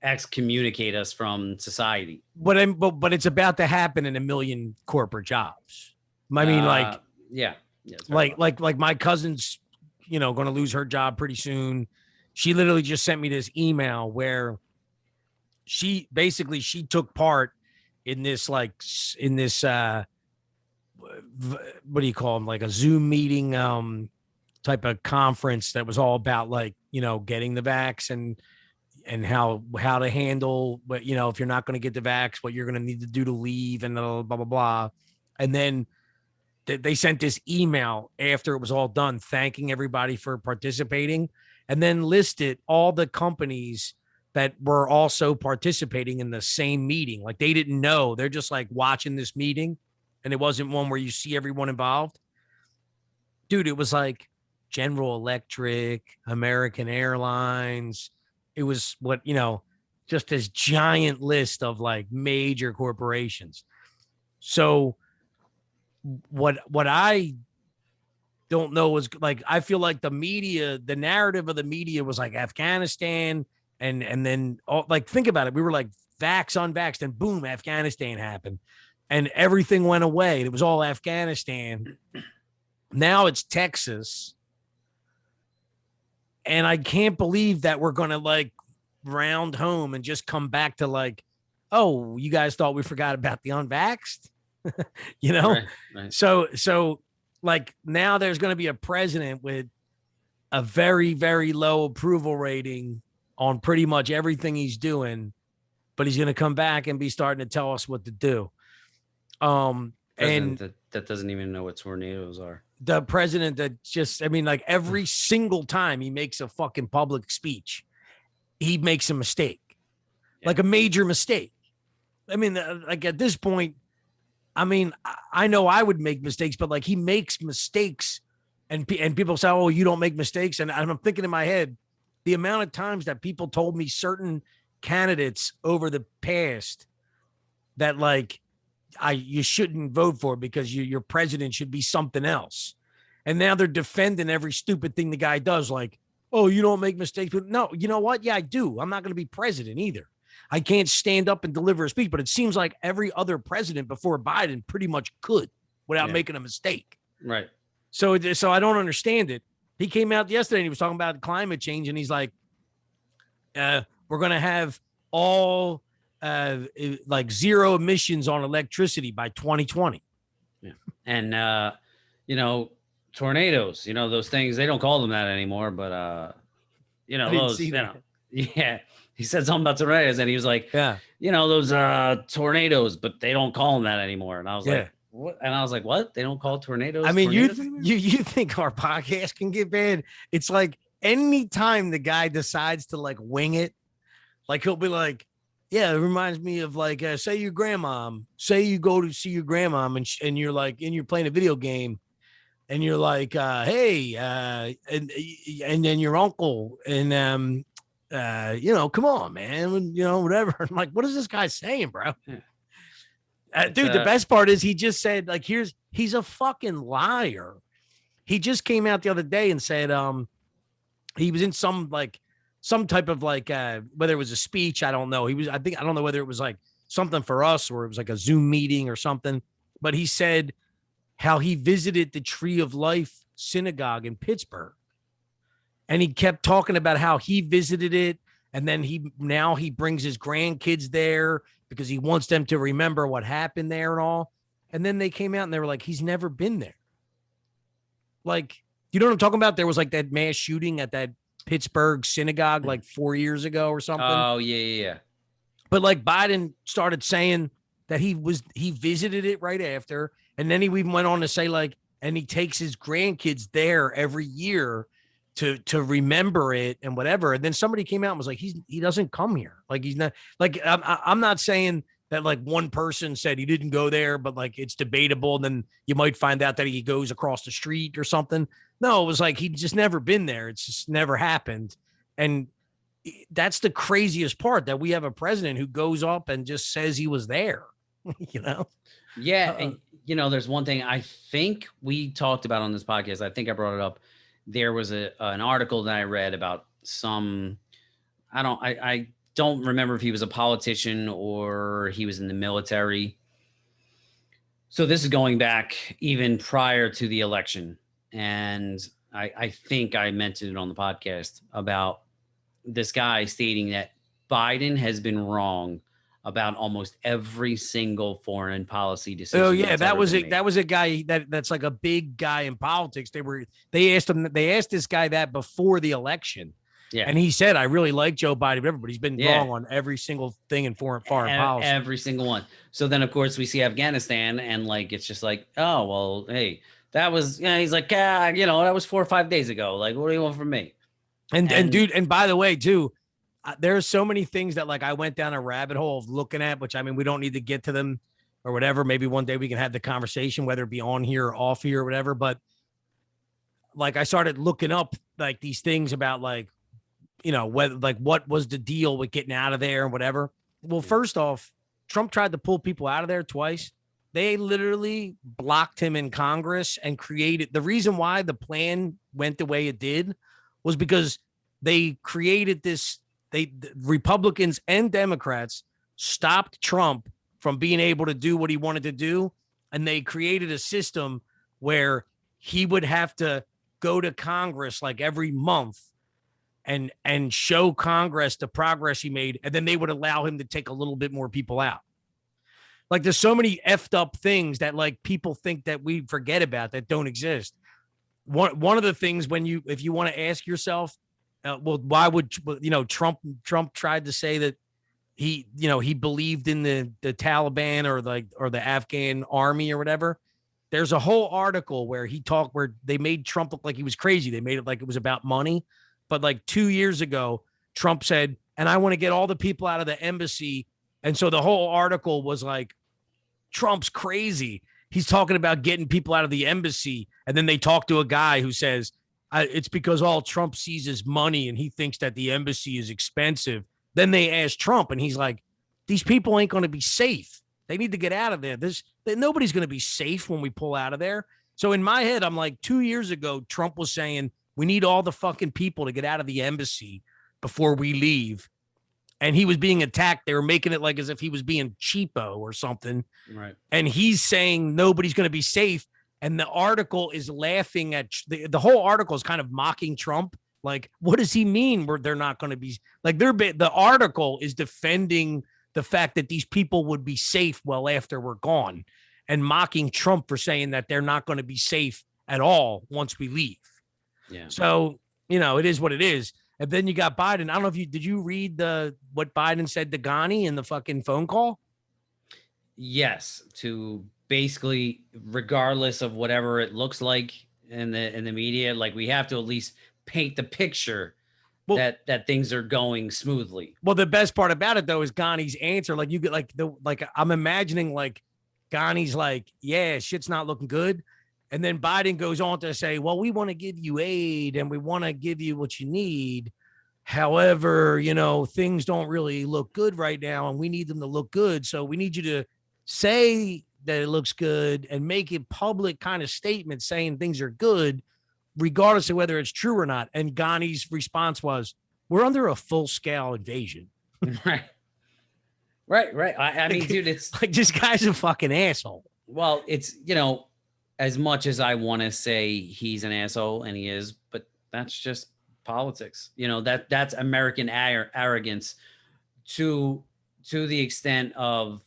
excommunicate us from society. But it's about to happen in a million corporate jobs. I mean, yeah, like my cousin's, going to lose her job pretty soon. She literally just sent me this email where she took part in this, what do you call them? Like a Zoom meeting, type of conference that was all about getting the vax and how to handle, but if you're not going to get the vax, what you're going to need to do to leave and blah, blah, blah. And then they sent this email after it was all done, thanking everybody for participating, and then listed all the companies that were also participating in the same meeting. Like they didn't know. They're just like watching this meeting, and it wasn't one where you see everyone involved. Dude, it was like General Electric, American Airlines. It was just this giant list of like major corporations. So what I don't know is like, I feel like the narrative of the media was like Afghanistan And then like, think about it. We were like vax, unvaxxed, and boom, Afghanistan happened and everything went away. It was all Afghanistan. Now it's Texas. And I can't believe that we're going to like round home and just come back to like, oh, you guys thought we forgot about the unvaxxed, you know? Right. So like now there's going to be a president with a very, very low approval rating on pretty much everything he's doing, but he's going to come back and be starting to tell us what to do. President that doesn't even know what tornadoes are. The president that just, I mean, like every single time he makes a fucking public speech, he makes a mistake, like a major mistake. I mean, like at this point, I mean, I know I would make mistakes, but like he makes mistakes and people say, oh, you don't make mistakes. And I'm thinking in my head, the amount of times that people told me certain candidates over the past that like, you shouldn't vote for because your president should be something else. And now they're defending every stupid thing the guy does. Like, oh, you don't make mistakes. But no, you know what? Yeah, I do. I'm not going to be president either. I can't stand up and deliver a speech, but it seems like every other president before Biden pretty much could without making a mistake. Right. So I don't understand it. He came out yesterday and he was talking about climate change. And he's like, we're going to have all like zero emissions on electricity by 2020. Yeah. And, you know, tornadoes, you know, those things, they don't call them that anymore, but, you know, those, you know, yeah, he said something about tornadoes and he was like, yeah, you know, those, tornadoes, but they don't call them that anymore. And I was like, what? And I was like, what? They don't call tornadoes? I mean, tornadoes you think our podcast can get bad? It's like anytime the guy decides to like wing it, like he'll be like, yeah, it reminds me of like, say your grandma, say you go to see your grandma and you're like, and you're playing a video game and you're like, hey, and then your uncle and, you know, come on, man, you know, whatever. I'm like, what is this guy saying, bro? Yeah. Dude, the best part is he just said like, he's a fucking liar. He just came out the other day and said, he was in some type of like, whether it was a speech, I don't know. I don't know whether it was like something for us or it was like a Zoom meeting or something, but he said how he visited the Tree of Life synagogue in Pittsburgh. And he kept talking about how he visited it. And then he brings his grandkids there because he wants them to remember what happened there and all. And then they came out and they were like, he's never been there. Like, you know what I'm talking about? There was like that mass shooting at that Pittsburgh synagogue like 4 years ago or something. Oh, yeah. But like Biden started saying that he visited it right after. And then he even went on to say like, and he takes his grandkids there every year to remember it and whatever. And then somebody came out and was like, he doesn't come here. Like he's not like, I'm not saying that like one person said he didn't go there, but like it's debatable. And then you might find out that he goes across the street or something. No, it was like he'd just never been there. It's just never happened. And that's the craziest part, that we have a president who goes up and just says he was there, you know? Yeah. And, you know, there's one thing I think we talked about on this podcast. I think I brought it up. There was an article that I read about I don't remember if he was a politician or he was in the military. So this is going back even prior to the election. And I think I mentioned it on the podcast about this guy stating that Biden has been wrong about almost every single foreign policy decision. Oh yeah, that was it. That was a guy that's like a big guy in politics. They asked this guy that before the election. Yeah. And he said, I really like Joe Biden, but he's been wrong on every single thing in foreign policy. Every single one. So then of course we see Afghanistan and like, it's just like, oh, well, hey, that was, he's like, you know, that was 4 or 5 days ago. Like, what do you want from me? And dude, and by the way, too, there's so many things that like I went down a rabbit hole of looking at, which I mean, we don't need to get to them or whatever. Maybe one day we can have the conversation, whether it be on here or off here or whatever. But like, I started looking up like these things about like, you know, whether like what was the deal with getting out of there and whatever. Well, first off, Trump tried to pull people out of there twice. They literally blocked him in Congress and created the reason why the plan went the way it did was because they created this the Republicans and Democrats stopped Trump from being able to do what he wanted to do. And they created a system where he would have to go to Congress like every month and show Congress the progress he made. And then they would allow him to take a little bit more people out. Like there's so many effed up things that like people think that we forget about that don't exist. One of the things if you want to ask yourself, well, why would Trump tried to say that he believed in the Taliban or the Afghan army or whatever. There's a whole article where they made Trump look like he was crazy. They made it like it was about money. But like 2 years ago, Trump said, and I want to get all the people out of the embassy. And so the whole article was like, Trump's crazy. He's talking about getting people out of the embassy. And then they talk to a guy who says, it's because all Trump sees is money and he thinks that the embassy is expensive. Then they ask Trump and he's like, these people ain't going to be safe. They need to get out of there. Nobody's going to be safe when we pull out of there. So in my head, I'm like 2 years ago, Trump was saying, we need all the fucking people to get out of the embassy before we leave. And he was being attacked. They were making it like as if he was being cheapo or something. Right. And he's saying nobody's going to be safe. And the article is laughing at the whole article is kind of mocking Trump. Like, what does he mean where they're not going to be like the article is defending the fact that these people would be safe well after we're gone and mocking Trump for saying that they're not going to be safe at all once we leave. Yeah. So, it is what it is. And then you got Biden. I don't know if did you read what Biden said to Ghani in the fucking phone call? Yes. To basically, regardless of whatever it looks like in the media, like we have to at least paint the picture that things are going smoothly. Well, the best part about it though is Ghani's answer. Like you get I'm imagining like Ghani's like, yeah, shit's not looking good. And then Biden goes on to say, well, we want to give you aid and we want to give you what you need. However, things don't really look good right now and we need them to look good. So we need you to say that it looks good and make it public kind of statement saying things are good, regardless of whether it's true or not. And Ghani's response was, we're under a full scale invasion. Right. I mean, dude, it's like this guy's a fucking asshole. Well, it's, as much as I want to say he's an asshole, and he is, but that's just politics. That's American arrogance to the extent of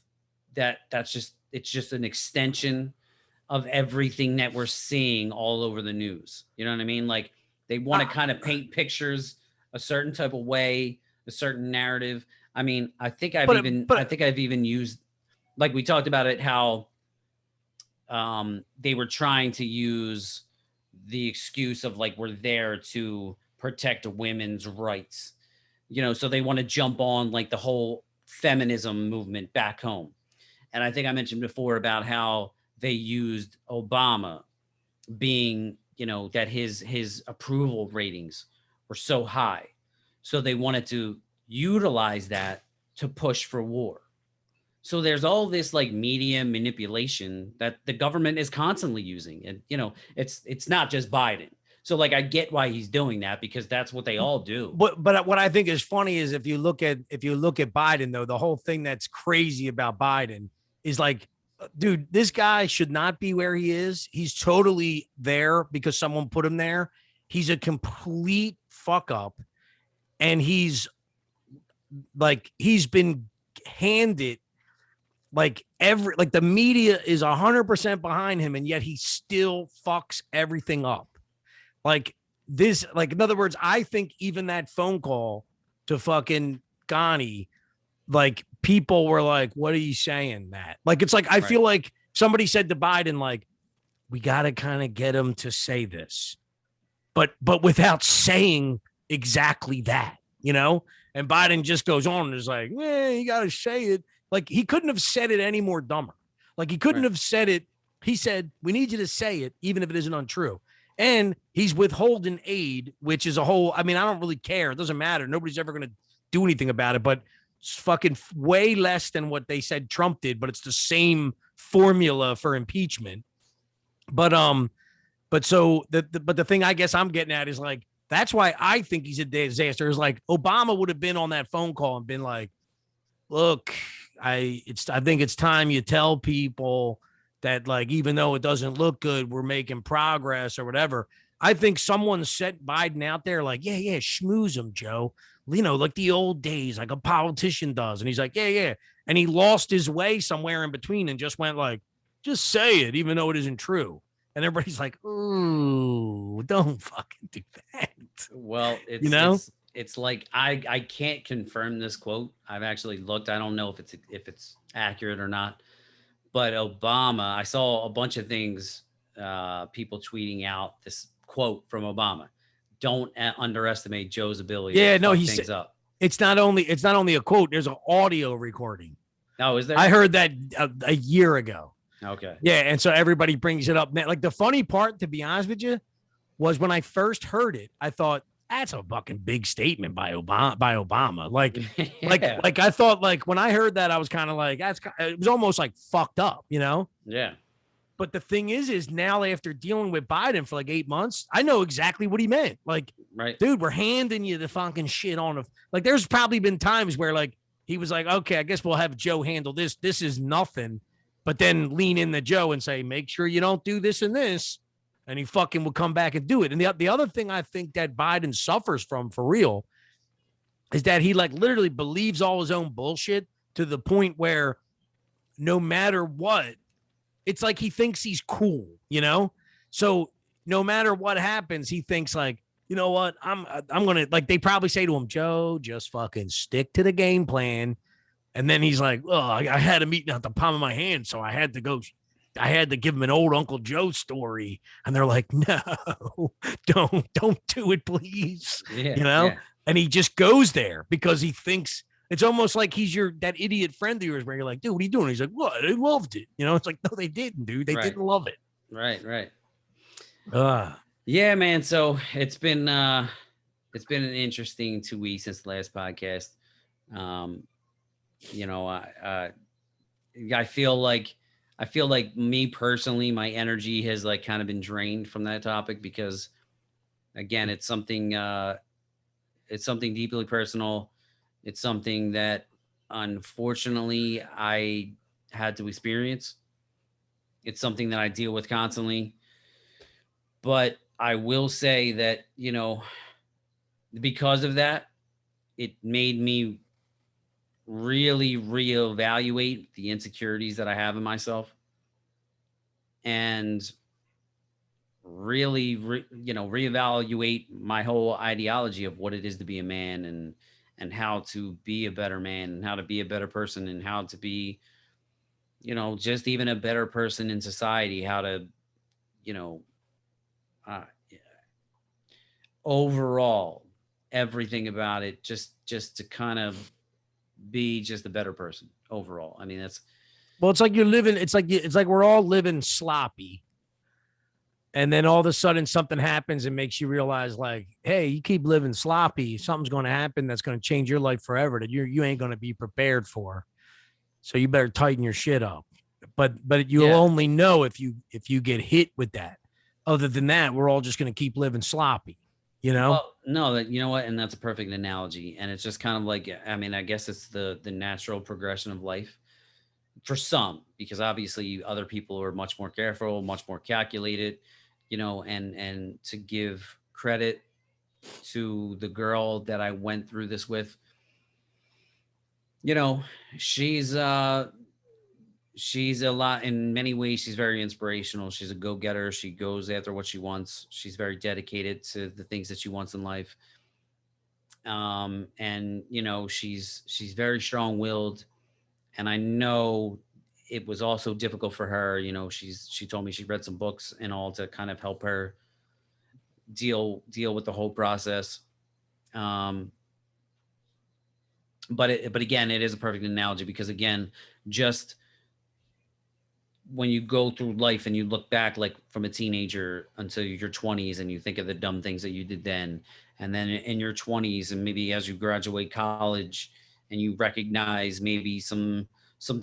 that. It's just an extension of everything that we're seeing all over the news. You know what I mean? Like they want to kind of paint pictures a certain type of way, a certain narrative. I mean, I think I've even used, like we talked about it, how they were trying to use the excuse of like, we're there to protect women's rights, so they want to jump on like the whole feminism movement back home. And I think I mentioned before about how they used Obama being, that his approval ratings were so high. So they wanted to utilize that to push for war. So there's all this like media manipulation that the government is constantly using. And, it's not just Biden. So like, I get why he's doing that because that's what they all do. But what I think is funny is if you look at Biden, though, the whole thing that's crazy about Biden is like, dude, this guy should not be where he is. He's totally there because someone put him there. He's a complete fuck up. And he's been handed the media is 100% behind him. And yet he still fucks everything up. In other words, I think even that phone call to fucking Ghani, like people were like, what are you saying, Matt? Like, it's like, I feel like somebody said to Biden, like, we got to kind of get him to say this, but without saying exactly that, and Biden just goes on and is like, you got to say it. Like he couldn't have said it any more dumber. Like he couldn't have said it. He said, we need you to say it, even if it isn't untrue. And he's withholding aid, which is a whole, I mean, I don't really care. It doesn't matter. Nobody's ever going to do anything about it, but it's fucking way less than what they said Trump did, but it's the same formula for impeachment. But the thing I guess I'm getting at is like, That's why I think he's a disaster. It's like Obama would have been on that phone call and been like, look, I think it's time you tell people that, like, even though it doesn't look good, we're making progress or whatever. I think someone set Biden out there like, yeah, schmooze him, Joe. You know, like the old days, like a politician does. And he's like, yeah. And he lost his way somewhere in between and just went like, just say it, even though it isn't true. And everybody's like, ooh, don't fucking do that. Well, You know? it's like I can't confirm this quote. I've actually looked. I don't know if it's accurate or not. But Obama, I saw a bunch of things, people tweeting out this quote from Obama. Don't underestimate Joe's ability Yeah, to no, fuck he things said up. it's not only a quote, there's an audio recording. Oh, is there? I heard that a year ago. Okay. Yeah, and so everybody brings it up. Like the funny part, to be honest with you, was when I first heard it, I thought that's a fucking big statement by Obama. Like, Yeah. like I thought, like when I heard that, I was kind of like, it was almost like fucked up, you know? Yeah. But the thing is now after dealing with Biden for like 8 months, I know exactly what he meant. Like, Right. dude, we're handing you the fucking shit on like. There's probably been times where like he was like, okay, I guess we'll have Joe handle this. This is nothing, but then lean into Joe and say, make sure you don't do this and this. And he fucking will come back and do it. And the other thing I think that Biden suffers from for real is that he like literally believes all his own bullshit to the point where no matter what, it's like he thinks he's cool, you know? So no matter what happens, he thinks like, you know what? I'm gonna, like, they probably say to him, Joe, just fucking stick to the game plan. And then he's like, oh, I had a meeting at the palm of my hand, so I had to go. I had to give him an old Uncle Joe story. And they're like, no, don't do it, please. Yeah. You know? Yeah. And he just goes there because he thinks it's almost like he's that idiot friend of yours where you're like, dude, what are you doing? He's like, what? They loved it. You know, it's like, no, they didn't, dude. They Right. didn't love it. Right. Right. Uh, Yeah, man. So it's been an interesting 2 weeks since the last podcast. You know, I feel like me personally, my energy has like kind of been drained from that topic because, again, it's something deeply personal. It's something that unfortunately I had to experience. It's something that I deal with constantly. But I will say that, you know, because of that, it made me really reevaluate the insecurities that I have in myself and really, reevaluate my whole ideology of what it is to be a man and how to be a better man and how to be a better person and how to be, you know, just even a better person in society, how to, you know, uh, overall, everything about it, just to kind of be just a better person overall. I mean, that's well, it's like it's like we're all living sloppy. And then all of a sudden something happens and makes you realize like, hey, you keep living sloppy, something's going to happen that's going to change your life forever that you ain't going to be prepared for. So you better tighten your shit up. But you'll only know if you get hit with that. Other than that, we're all just going to keep living sloppy, you know? Well, no, that, you know what? And that's a perfect analogy. And it's just kind of like, I mean, I guess it's the natural progression of life for some, because obviously other people are much more careful, much more calculated, you know, and to give credit to the girl that I went through this with, you know, she's a lot in many ways. She's very inspirational. She's a go-getter. She goes after what she wants. She's very dedicated to the things that she wants in life. And you know, she's very strong-willed. And I know it was also difficult for her. You know, she told me she read some books and all to kind of help her deal with the whole process. But again, it is a perfect analogy because again, just when you go through life and you look back, like from a teenager until your 20s, and you think of the dumb things that you did then, and then in your 20s, and maybe as you graduate college, and you recognize maybe some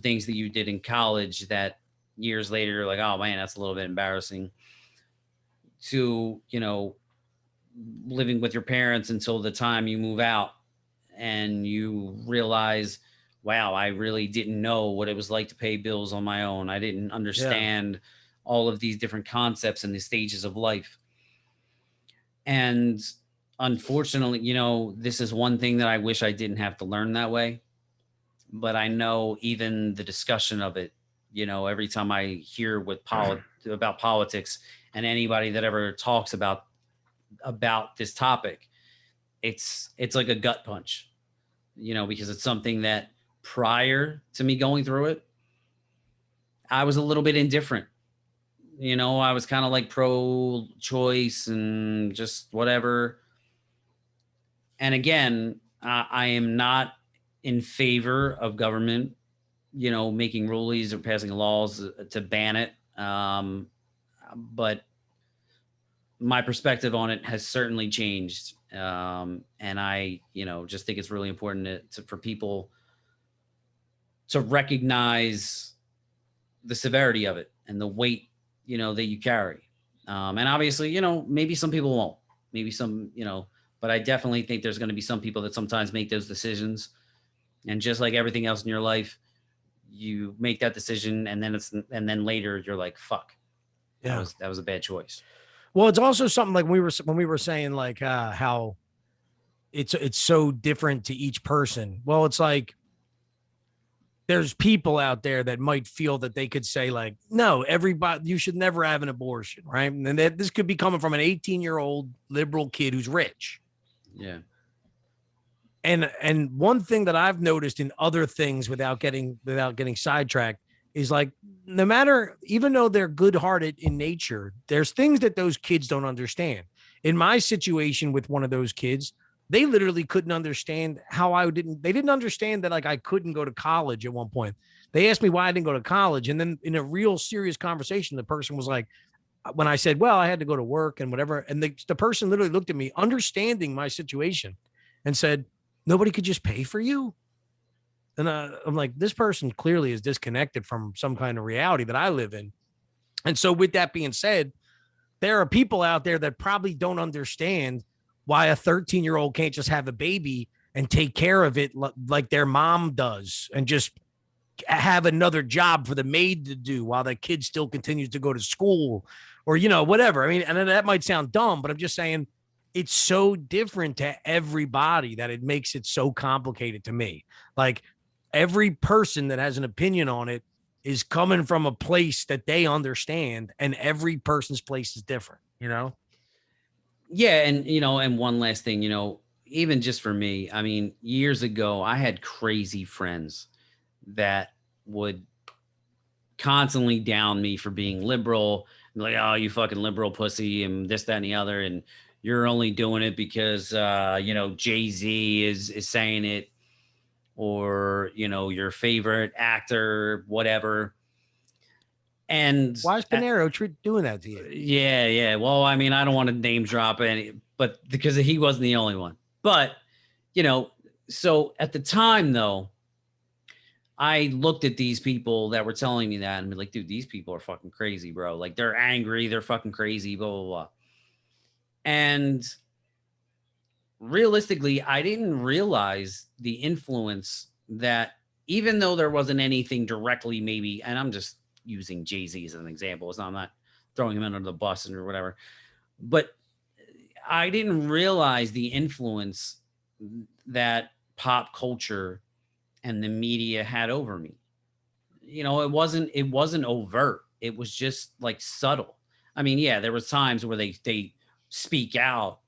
things that you did in college that years later you're like, oh man, that's a little bit embarrassing. To, you know, living with your parents until the time you move out, and you realize, wow, I really didn't know what it was like to pay bills on my own. I didn't understand all of these different concepts and the stages of life. And unfortunately, this is one thing that I wish I didn't have to learn that way. But I know even the discussion of it, every time I hear about politics, and anybody that ever talks about this topic, it's like a gut punch, because it's something that prior to me going through it, I was a little bit indifferent. I was kind of like pro-choice and just whatever. And again, I am not in favor of government, making rulings or passing laws to ban it. But my perspective on it has certainly changed. And I, just think it's really important for people to recognize the severity of it and the weight, that you carry. And obviously, maybe some people won't, maybe some, but I definitely think there's going to be some people that sometimes make those decisions. And just like everything else in your life, you make that decision, and then later you're like, fuck, that was a bad choice. Well, it's also something like when we were saying like how it's so different to each person. Well, it's like there's people out there that might feel that they could say like, no, everybody, you should never have an abortion, right? And this could be coming from an 18-year-old liberal kid who's rich. Yeah. And one thing that I've noticed in other things without getting sidetracked is like, no matter, even though they're good-hearted in nature, there's things that those kids don't understand. In my situation with one of those kids, they literally couldn't understand they didn't understand that like I couldn't go to college at one point. They asked me why I didn't go to college. And then in a real serious conversation, the person was like, when I said, well, I had to go to work and whatever. And the person literally looked at me, understanding my situation, and said, nobody could just pay for you. And I'm like, this person clearly is disconnected from some kind of reality that I live in. And so with that being said, there are people out there that probably don't understand why a 13-year-old can't just have a baby and take care of it like their mom does and just have another job for the maid to do while the kid still continues to go to school or, whatever. I mean, and that might sound dumb, but I'm just saying it's so different to everybody that it makes it so complicated to me. Like every person that has an opinion on it is coming from a place that they understand, and every person's place is different, Yeah. And, and one last thing, even just for me, I mean, years ago, I had crazy friends that would constantly down me for being liberal, like, oh, you fucking liberal pussy, and this, that, and the other. And you're only doing it because, Jay-Z is saying it, or, your favorite actor, whatever. And why is Panero doing that to you? Yeah. Yeah. Well, I mean, I don't want to name drop any, but because he wasn't the only one, but, so at the time though, I looked at these people that were telling me that and be like, dude, these people are fucking crazy, bro. Like they're angry. They're fucking crazy, blah, blah, blah. And realistically, I didn't realize the influence that, even though there wasn't anything directly maybe, and I'm just using Jay-Z as an example. I'm not throwing him under the bus or whatever, but I didn't realize the influence that pop culture and the media had over me. It wasn't overt. It was just like subtle. I mean, yeah, there was times where they speak out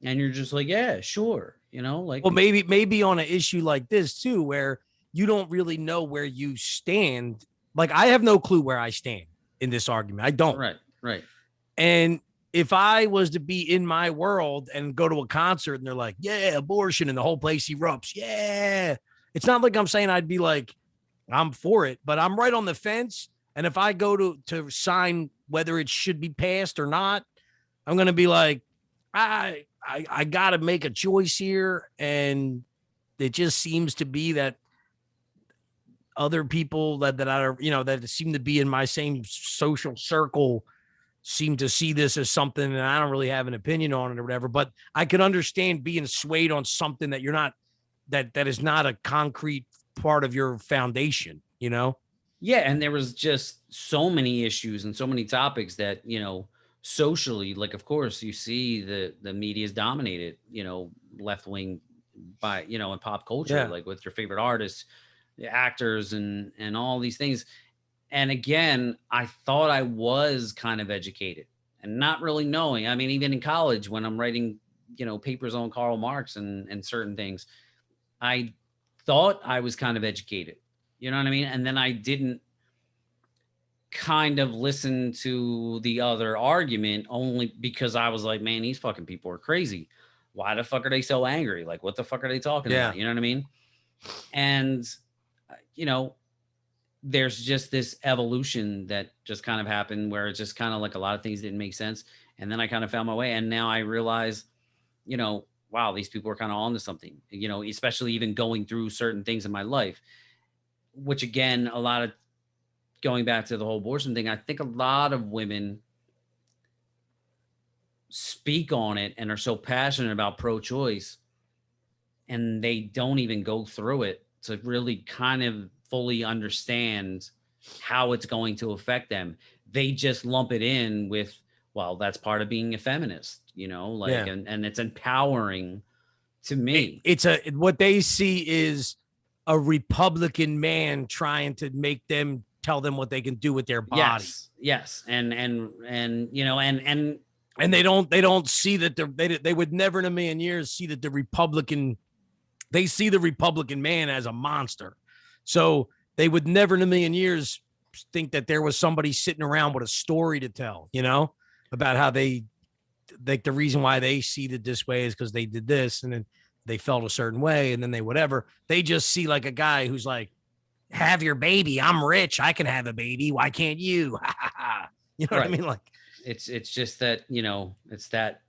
and you're just like, yeah, sure. Like, well, maybe on an issue like this too, where you don't really know where you stand. Like I have no clue where I stand in this argument. I don't. Right. And if I was to be in my world and go to a concert and they're like, yeah, abortion, and the whole place erupts. Yeah. It's not like I'm saying I'd be like, I'm for it, but I'm right on the fence. And if I go to sign whether it should be passed or not, I'm going to be like, I got to make a choice here. And it just seems to be that other people that are, that seem to be in my same social circle seem to see this as something, and I don't really have an opinion on it or whatever. But I could understand being swayed on something that you're not, that is not a concrete part of your foundation, you know? Yeah, and there was just so many issues and so many topics that, socially, like of course you see the media is dominated, left wing by, in pop culture, Yeah. like with your favorite artists, the actors and all these things. And again, I thought I was kind of educated and not really knowing. I mean, even in college when I'm writing, papers on Karl Marx and certain things, I thought I was kind of educated. You know what I mean? And then I didn't kind of listen to the other argument only because I was like, man, these fucking people are crazy. Why the fuck are they so angry? Like, what the fuck are they talking Yeah. about? You know what I mean? And, you know, there's just this evolution that just kind of happened where it's just kind of like a lot of things didn't make sense. And then I kind of found my way. And now I realize, wow, these people are kind of onto something, especially even going through certain things in my life, which again, a lot of going back to the whole abortion thing, I think a lot of women speak on it and are so passionate about pro-choice and they don't even go through it to really kind of fully understand how it's going to affect them. They just lump it in with, well, that's part of being a feminist, Yeah. and it's empowering to me. It's what they see is a Republican man trying to make them tell them what they can do with their body. Yes. And they don't see that they would never in a million years see that they see the Republican man as a monster. So they would never in a million years think that there was somebody sitting around with a story to tell, about how they, like, the reason why they see it this way is because they did this and then they felt a certain way and then they whatever. They just see like a guy who's like, have your baby. I'm rich. I can have a baby. Why can't you? You know what I mean? Like, it's just that, it's that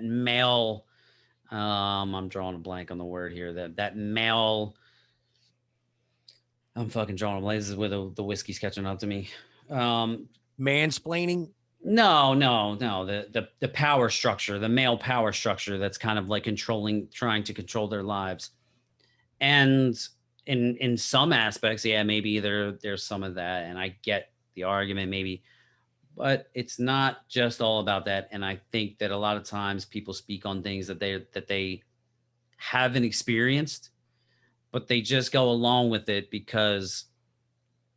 male, I'm drawing a blank on the word here, that male, I'm fucking drawing a blank. This is where the whiskey's catching up to me. Mansplaining? No. The power structure, the male power structure that's kind of like trying to control their lives. And in some aspects, yeah, maybe there's some of that. And I get the argument maybe, but it's not just all about that. And I think that a lot of times people speak on things that they haven't experienced, but they just go along with it because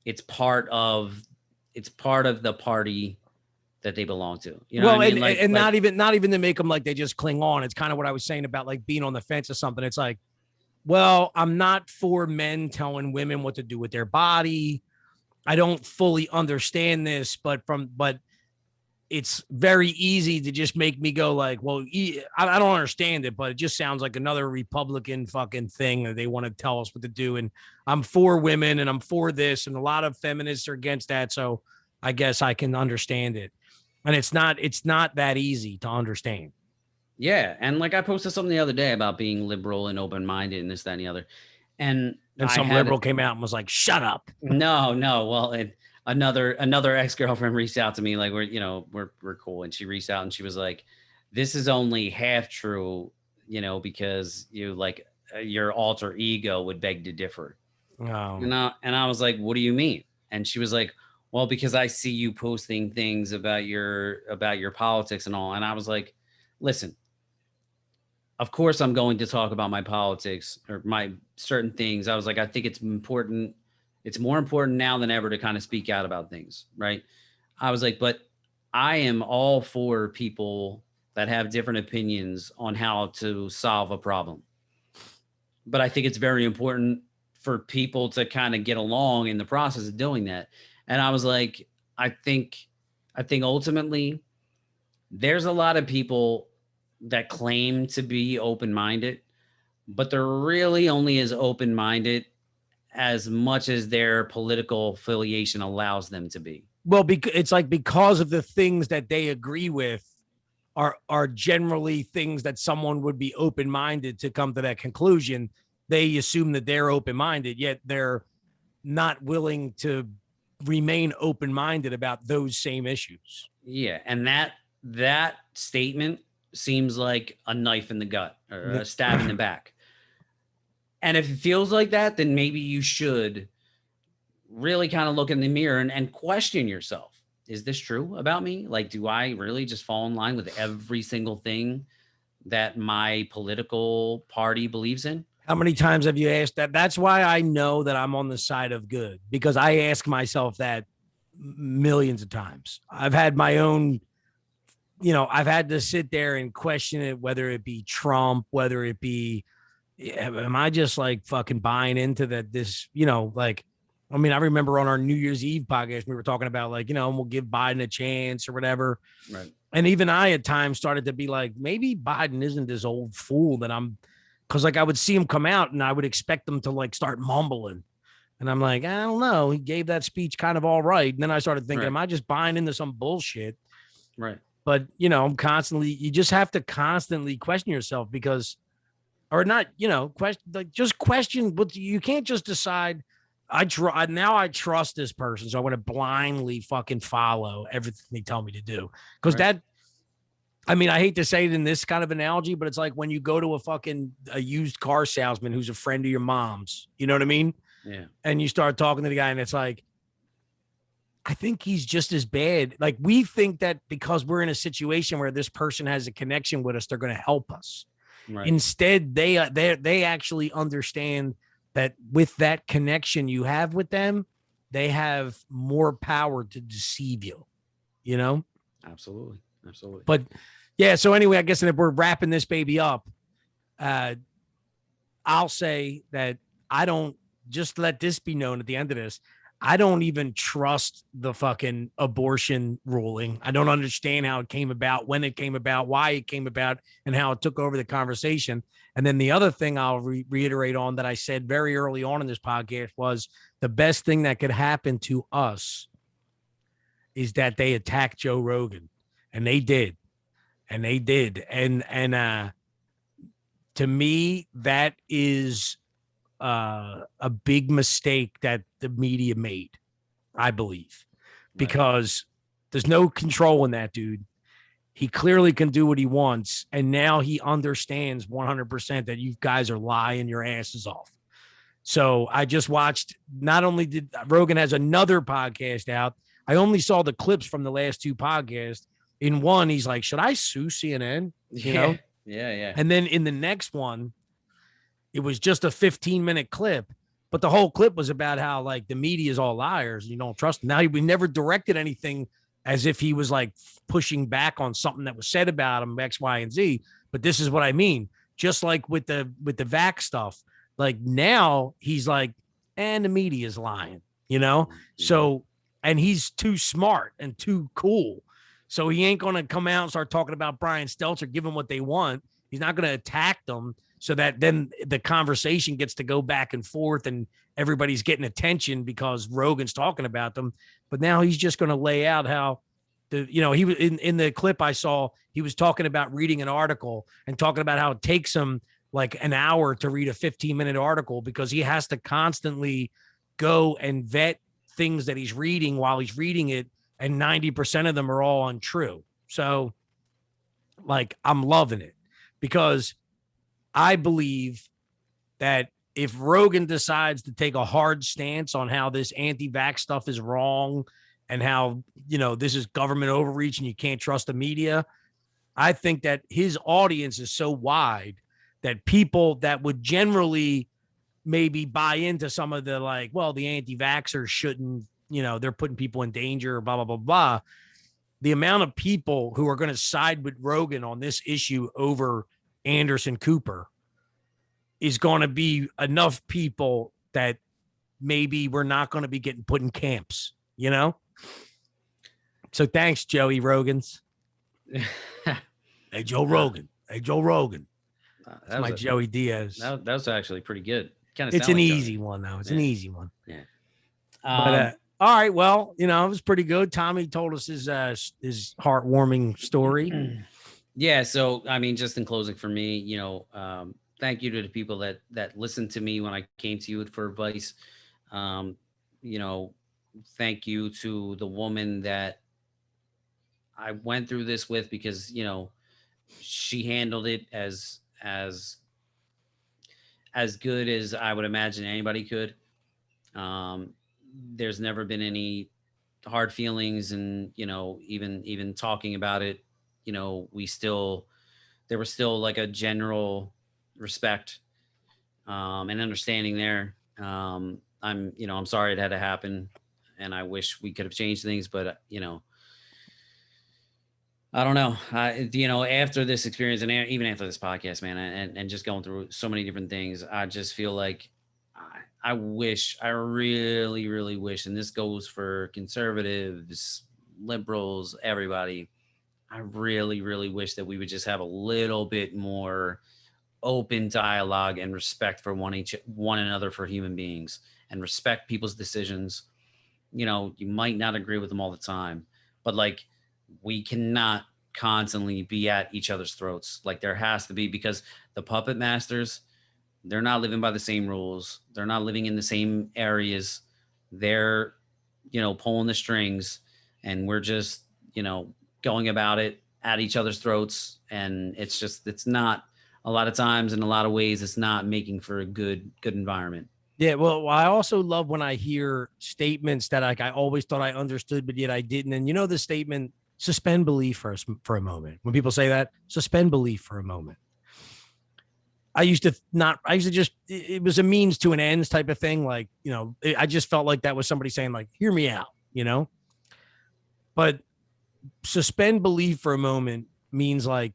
it's part of the party that they belong to. You know well, what I mean? and not even to make them like they just cling on. It's kind of what I was saying about like being on the fence or something. It's like, well, I'm not for men telling women what to do with their body. I don't fully understand this, but it's very easy to just make me go like, well, I don't understand it, but it just sounds like another Republican fucking thing that they want to tell us what to do. And I'm for women and I'm for this. And a lot of feminists are against that. So I guess I can understand it. And it's not that easy to understand. Yeah. And like I posted something the other day about being liberal and open-minded and this, that, and the other. And some liberal came out and was like, shut up. No. Well, another ex-girlfriend reached out to me, like we're cool. And she reached out and she was like, this is only half true, because you like your alter ego would beg to differ. Oh. And I was like, what do you mean? And she was like, well, because I see you posting things about your politics and all. And I was like, listen, of course I'm going to talk about my politics or my certain things. I was like, I think it's important. It's more important now than ever to kind of speak out about things. Right. I was like, but I am all for people that have different opinions on how to solve a problem. But I think it's very important for people to kind of get along in the process of doing that. And I was like, I think ultimately there's a lot of people that claim to be open-minded, but they're really only as open-minded as much as their political affiliation allows them to be. Well, it's like because of the things that they agree with are generally things that someone would be open-minded to come to that conclusion. They assume that they're open-minded, yet they're not willing to remain open-minded about those same issues. Yeah, and that statement seems like a knife in the gut or a stab in the back. And if it feels like that, then maybe you should really kind of look in the mirror and question yourself. Is this true about me? Like, do I really just fall in line with every single thing that my political party believes in? How many times have you asked that? That's why I know that I'm on the side of good, because I ask myself that millions of times. I've had my own, I've had to sit there and question it, whether it be Trump, whether it be, am I just like fucking buying into that? I remember on our New Year's Eve podcast, we were talking about we'll give Biden a chance or whatever. Right. And even I at times started to be like, maybe Biden isn't this old fool that because I would see him come out and I would expect them to start mumbling. And I'm like, I don't know. He gave that speech kind of all right. And then I started thinking, am I just buying into some bullshit? Right. But, you just have to constantly question yourself question, but you can't just decide. I trust this person, so I want to blindly fucking follow everything they tell me to do. Because I hate to say it in this kind of analogy, but it's like when you go to a used car salesman who's a friend of your mom's, you know what I mean? Yeah. And you start talking to the guy and it's like, I think he's just as bad. Like, we think that because we're in a situation where this person has a connection with us, they're going to help us. Right. Instead, they actually understand that with that connection you have with them, they have more power to deceive you, Absolutely. But yeah, so anyway, I guess if we're wrapping this baby up, I'll say that I don't, just let this be known at the end of this, I don't even trust the fucking abortion ruling. I don't understand how it came about, when it came about, why it came about, and how it took over the conversation. And then the other thing I'll reiterate on that I said very early on in this podcast was the best thing that could happen to us is that they attacked Joe Rogan. And they did. And to me, that is a big mistake that the media made, I believe, because there's no control in that dude. He clearly can do what he wants. And now he understands 100% that you guys are lying your asses off. So I just watched, not only did Rogan has another podcast out, I only saw the clips from the last two podcasts. In one, he's like, should I sue CNN? You know? Yeah. And then in the next one, it was just a 15-minute clip, but the whole clip was about how the media is all liars. You don't trust them. Now, we never directed anything as if he was pushing back on something that was said about him, X, Y, and Z. But this is what I mean. Just like with the vax stuff, now he's and the media is lying, Mm-hmm. So, and he's too smart and too cool. So he ain't going to come out and start talking about Brian Stelter, give them what they want. He's not going to attack them so that then the conversation gets to go back and forth and everybody's getting attention because Rogan's talking about them. But now he's just going to lay out how he was in the clip I saw, he was talking about reading an article and talking about how it takes him an hour to read a 15-minute article because he has to constantly go and vet things that he's reading while he's reading it. And 90% of them are all untrue. So I'm loving it because I believe that if Rogan decides to take a hard stance on how this anti-vax stuff is wrong and how, this is government overreach and you can't trust the media, I think that his audience is so wide that people that would generally maybe buy into some of the the anti-vaxxers shouldn't, they're putting people in danger, blah, blah, blah, blah. The amount of people who are going to side with Rogan on this issue over Anderson Cooper is going to be enough people that maybe we're not going to be getting put in camps, So thanks, Joey Rogans. Hey, Joe Rogan. Hey, Joe Rogan. That's my Joey Diaz. That was actually pretty good. It's an easy one, though. It's an easy one. Yeah. But all right, well, it was pretty good. Tommy told us his heartwarming story. Yeah. So, just in closing for me, thank you to the people that listened to me when I came to you for advice. thank you to the woman that I went through this with, because she handled it as good as I would imagine anybody could. Um, there's never been any hard feelings, and even talking about it, we still there was still like a general respect and understanding there. I'm sorry it had to happen, and I wish we could have changed things, but I don't know. After this experience, and even after this podcast, man, and just going through so many different things, I just feel like I really, really wish, and this goes for conservatives, liberals, everybody. I really, really wish that we would just have a little bit more open dialogue and respect for one another, for human beings, and respect people's decisions. You might not agree with them all the time, but like, we cannot constantly be at each other's throats. Like, there has to be, because the puppet masters, they're not living by the same rules. They're not living in the same areas. They're, pulling the strings, and we're just, going about it at each other's throats. And it's not, a lot of times, in a lot of ways, it's not making for a good environment. Yeah, well, I also love when I hear statements that like I always thought I understood, but yet I didn't. And the statement, suspend belief for a moment. When people say that, suspend belief for a moment. I used to just, it was a means to an ends type of thing. Like, I just felt like that was somebody saying like, hear me out, but suspend belief for a moment means like,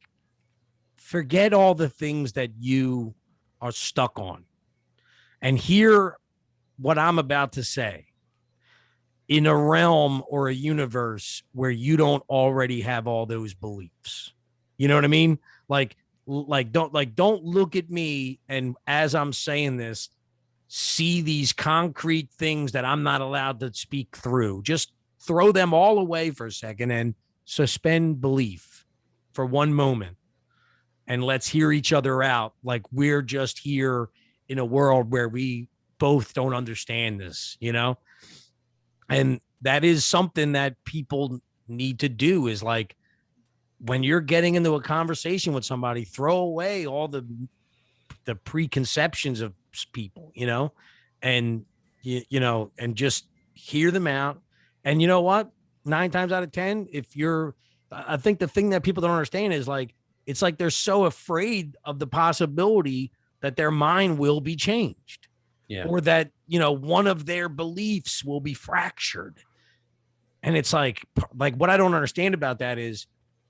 forget all the things that you are stuck on and hear what I'm about to say in a realm or a universe where you don't already have all those beliefs. You know what I mean? Don't look at me, and as I'm saying this, see these concrete things that I'm not allowed to speak through. Just throw them all away for a second and suspend belief for one moment. And let's hear each other out. Like, we're just here in a world where we both don't understand this, And that is something that people need to do, is like, when you're getting into a conversation with somebody, throw away all the preconceptions of people, and and just hear them out. And you know what? 9 times out of 10, I think the thing that people don't understand is like, it's like they're so afraid of the possibility that their mind will be changed. Yeah. Or that, one of their beliefs will be fractured. And it's like what I don't understand about that is,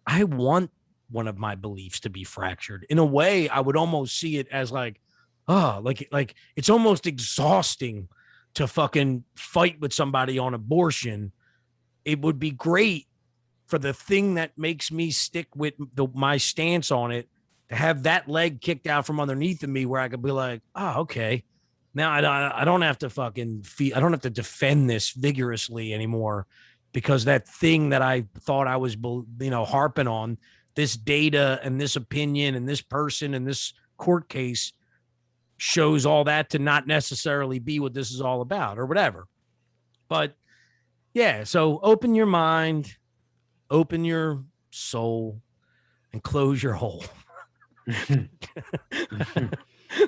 I want one of my beliefs to be fractured. In a way, I would almost see it as like, like it's almost exhausting to fucking fight with somebody on abortion. It would be great for the thing that makes me stick with my stance on it, to have that leg kicked out from underneath of me, where I could be like, oh, okay. Now I don't have to I don't have to defend this vigorously anymore, because that thing that I thought I was, harping on, this data and this opinion and this person and this court case, shows all that to not necessarily be what this is all about or whatever. But yeah, so open your mind, open your soul, and close your hole.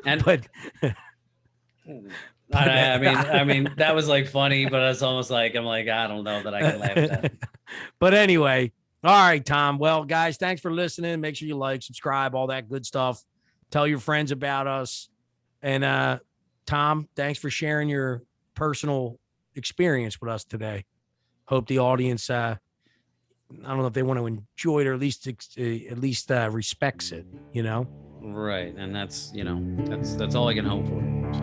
But I mean, that was like funny, but it's almost like, I'm like, I don't know that I can laugh at that. But anyway, all right, Tom. Well, guys, thanks for listening. Make sure you like, subscribe, all that good stuff. Tell your friends about us. And Tom, thanks for sharing your personal experience with us today. Hope the audience, I don't know if they want to enjoy it, or at least respects it, Right. And that's, that's all I can hope for. So.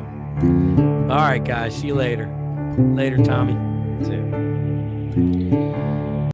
All right, guys. See you later. Later, Tommy. See you.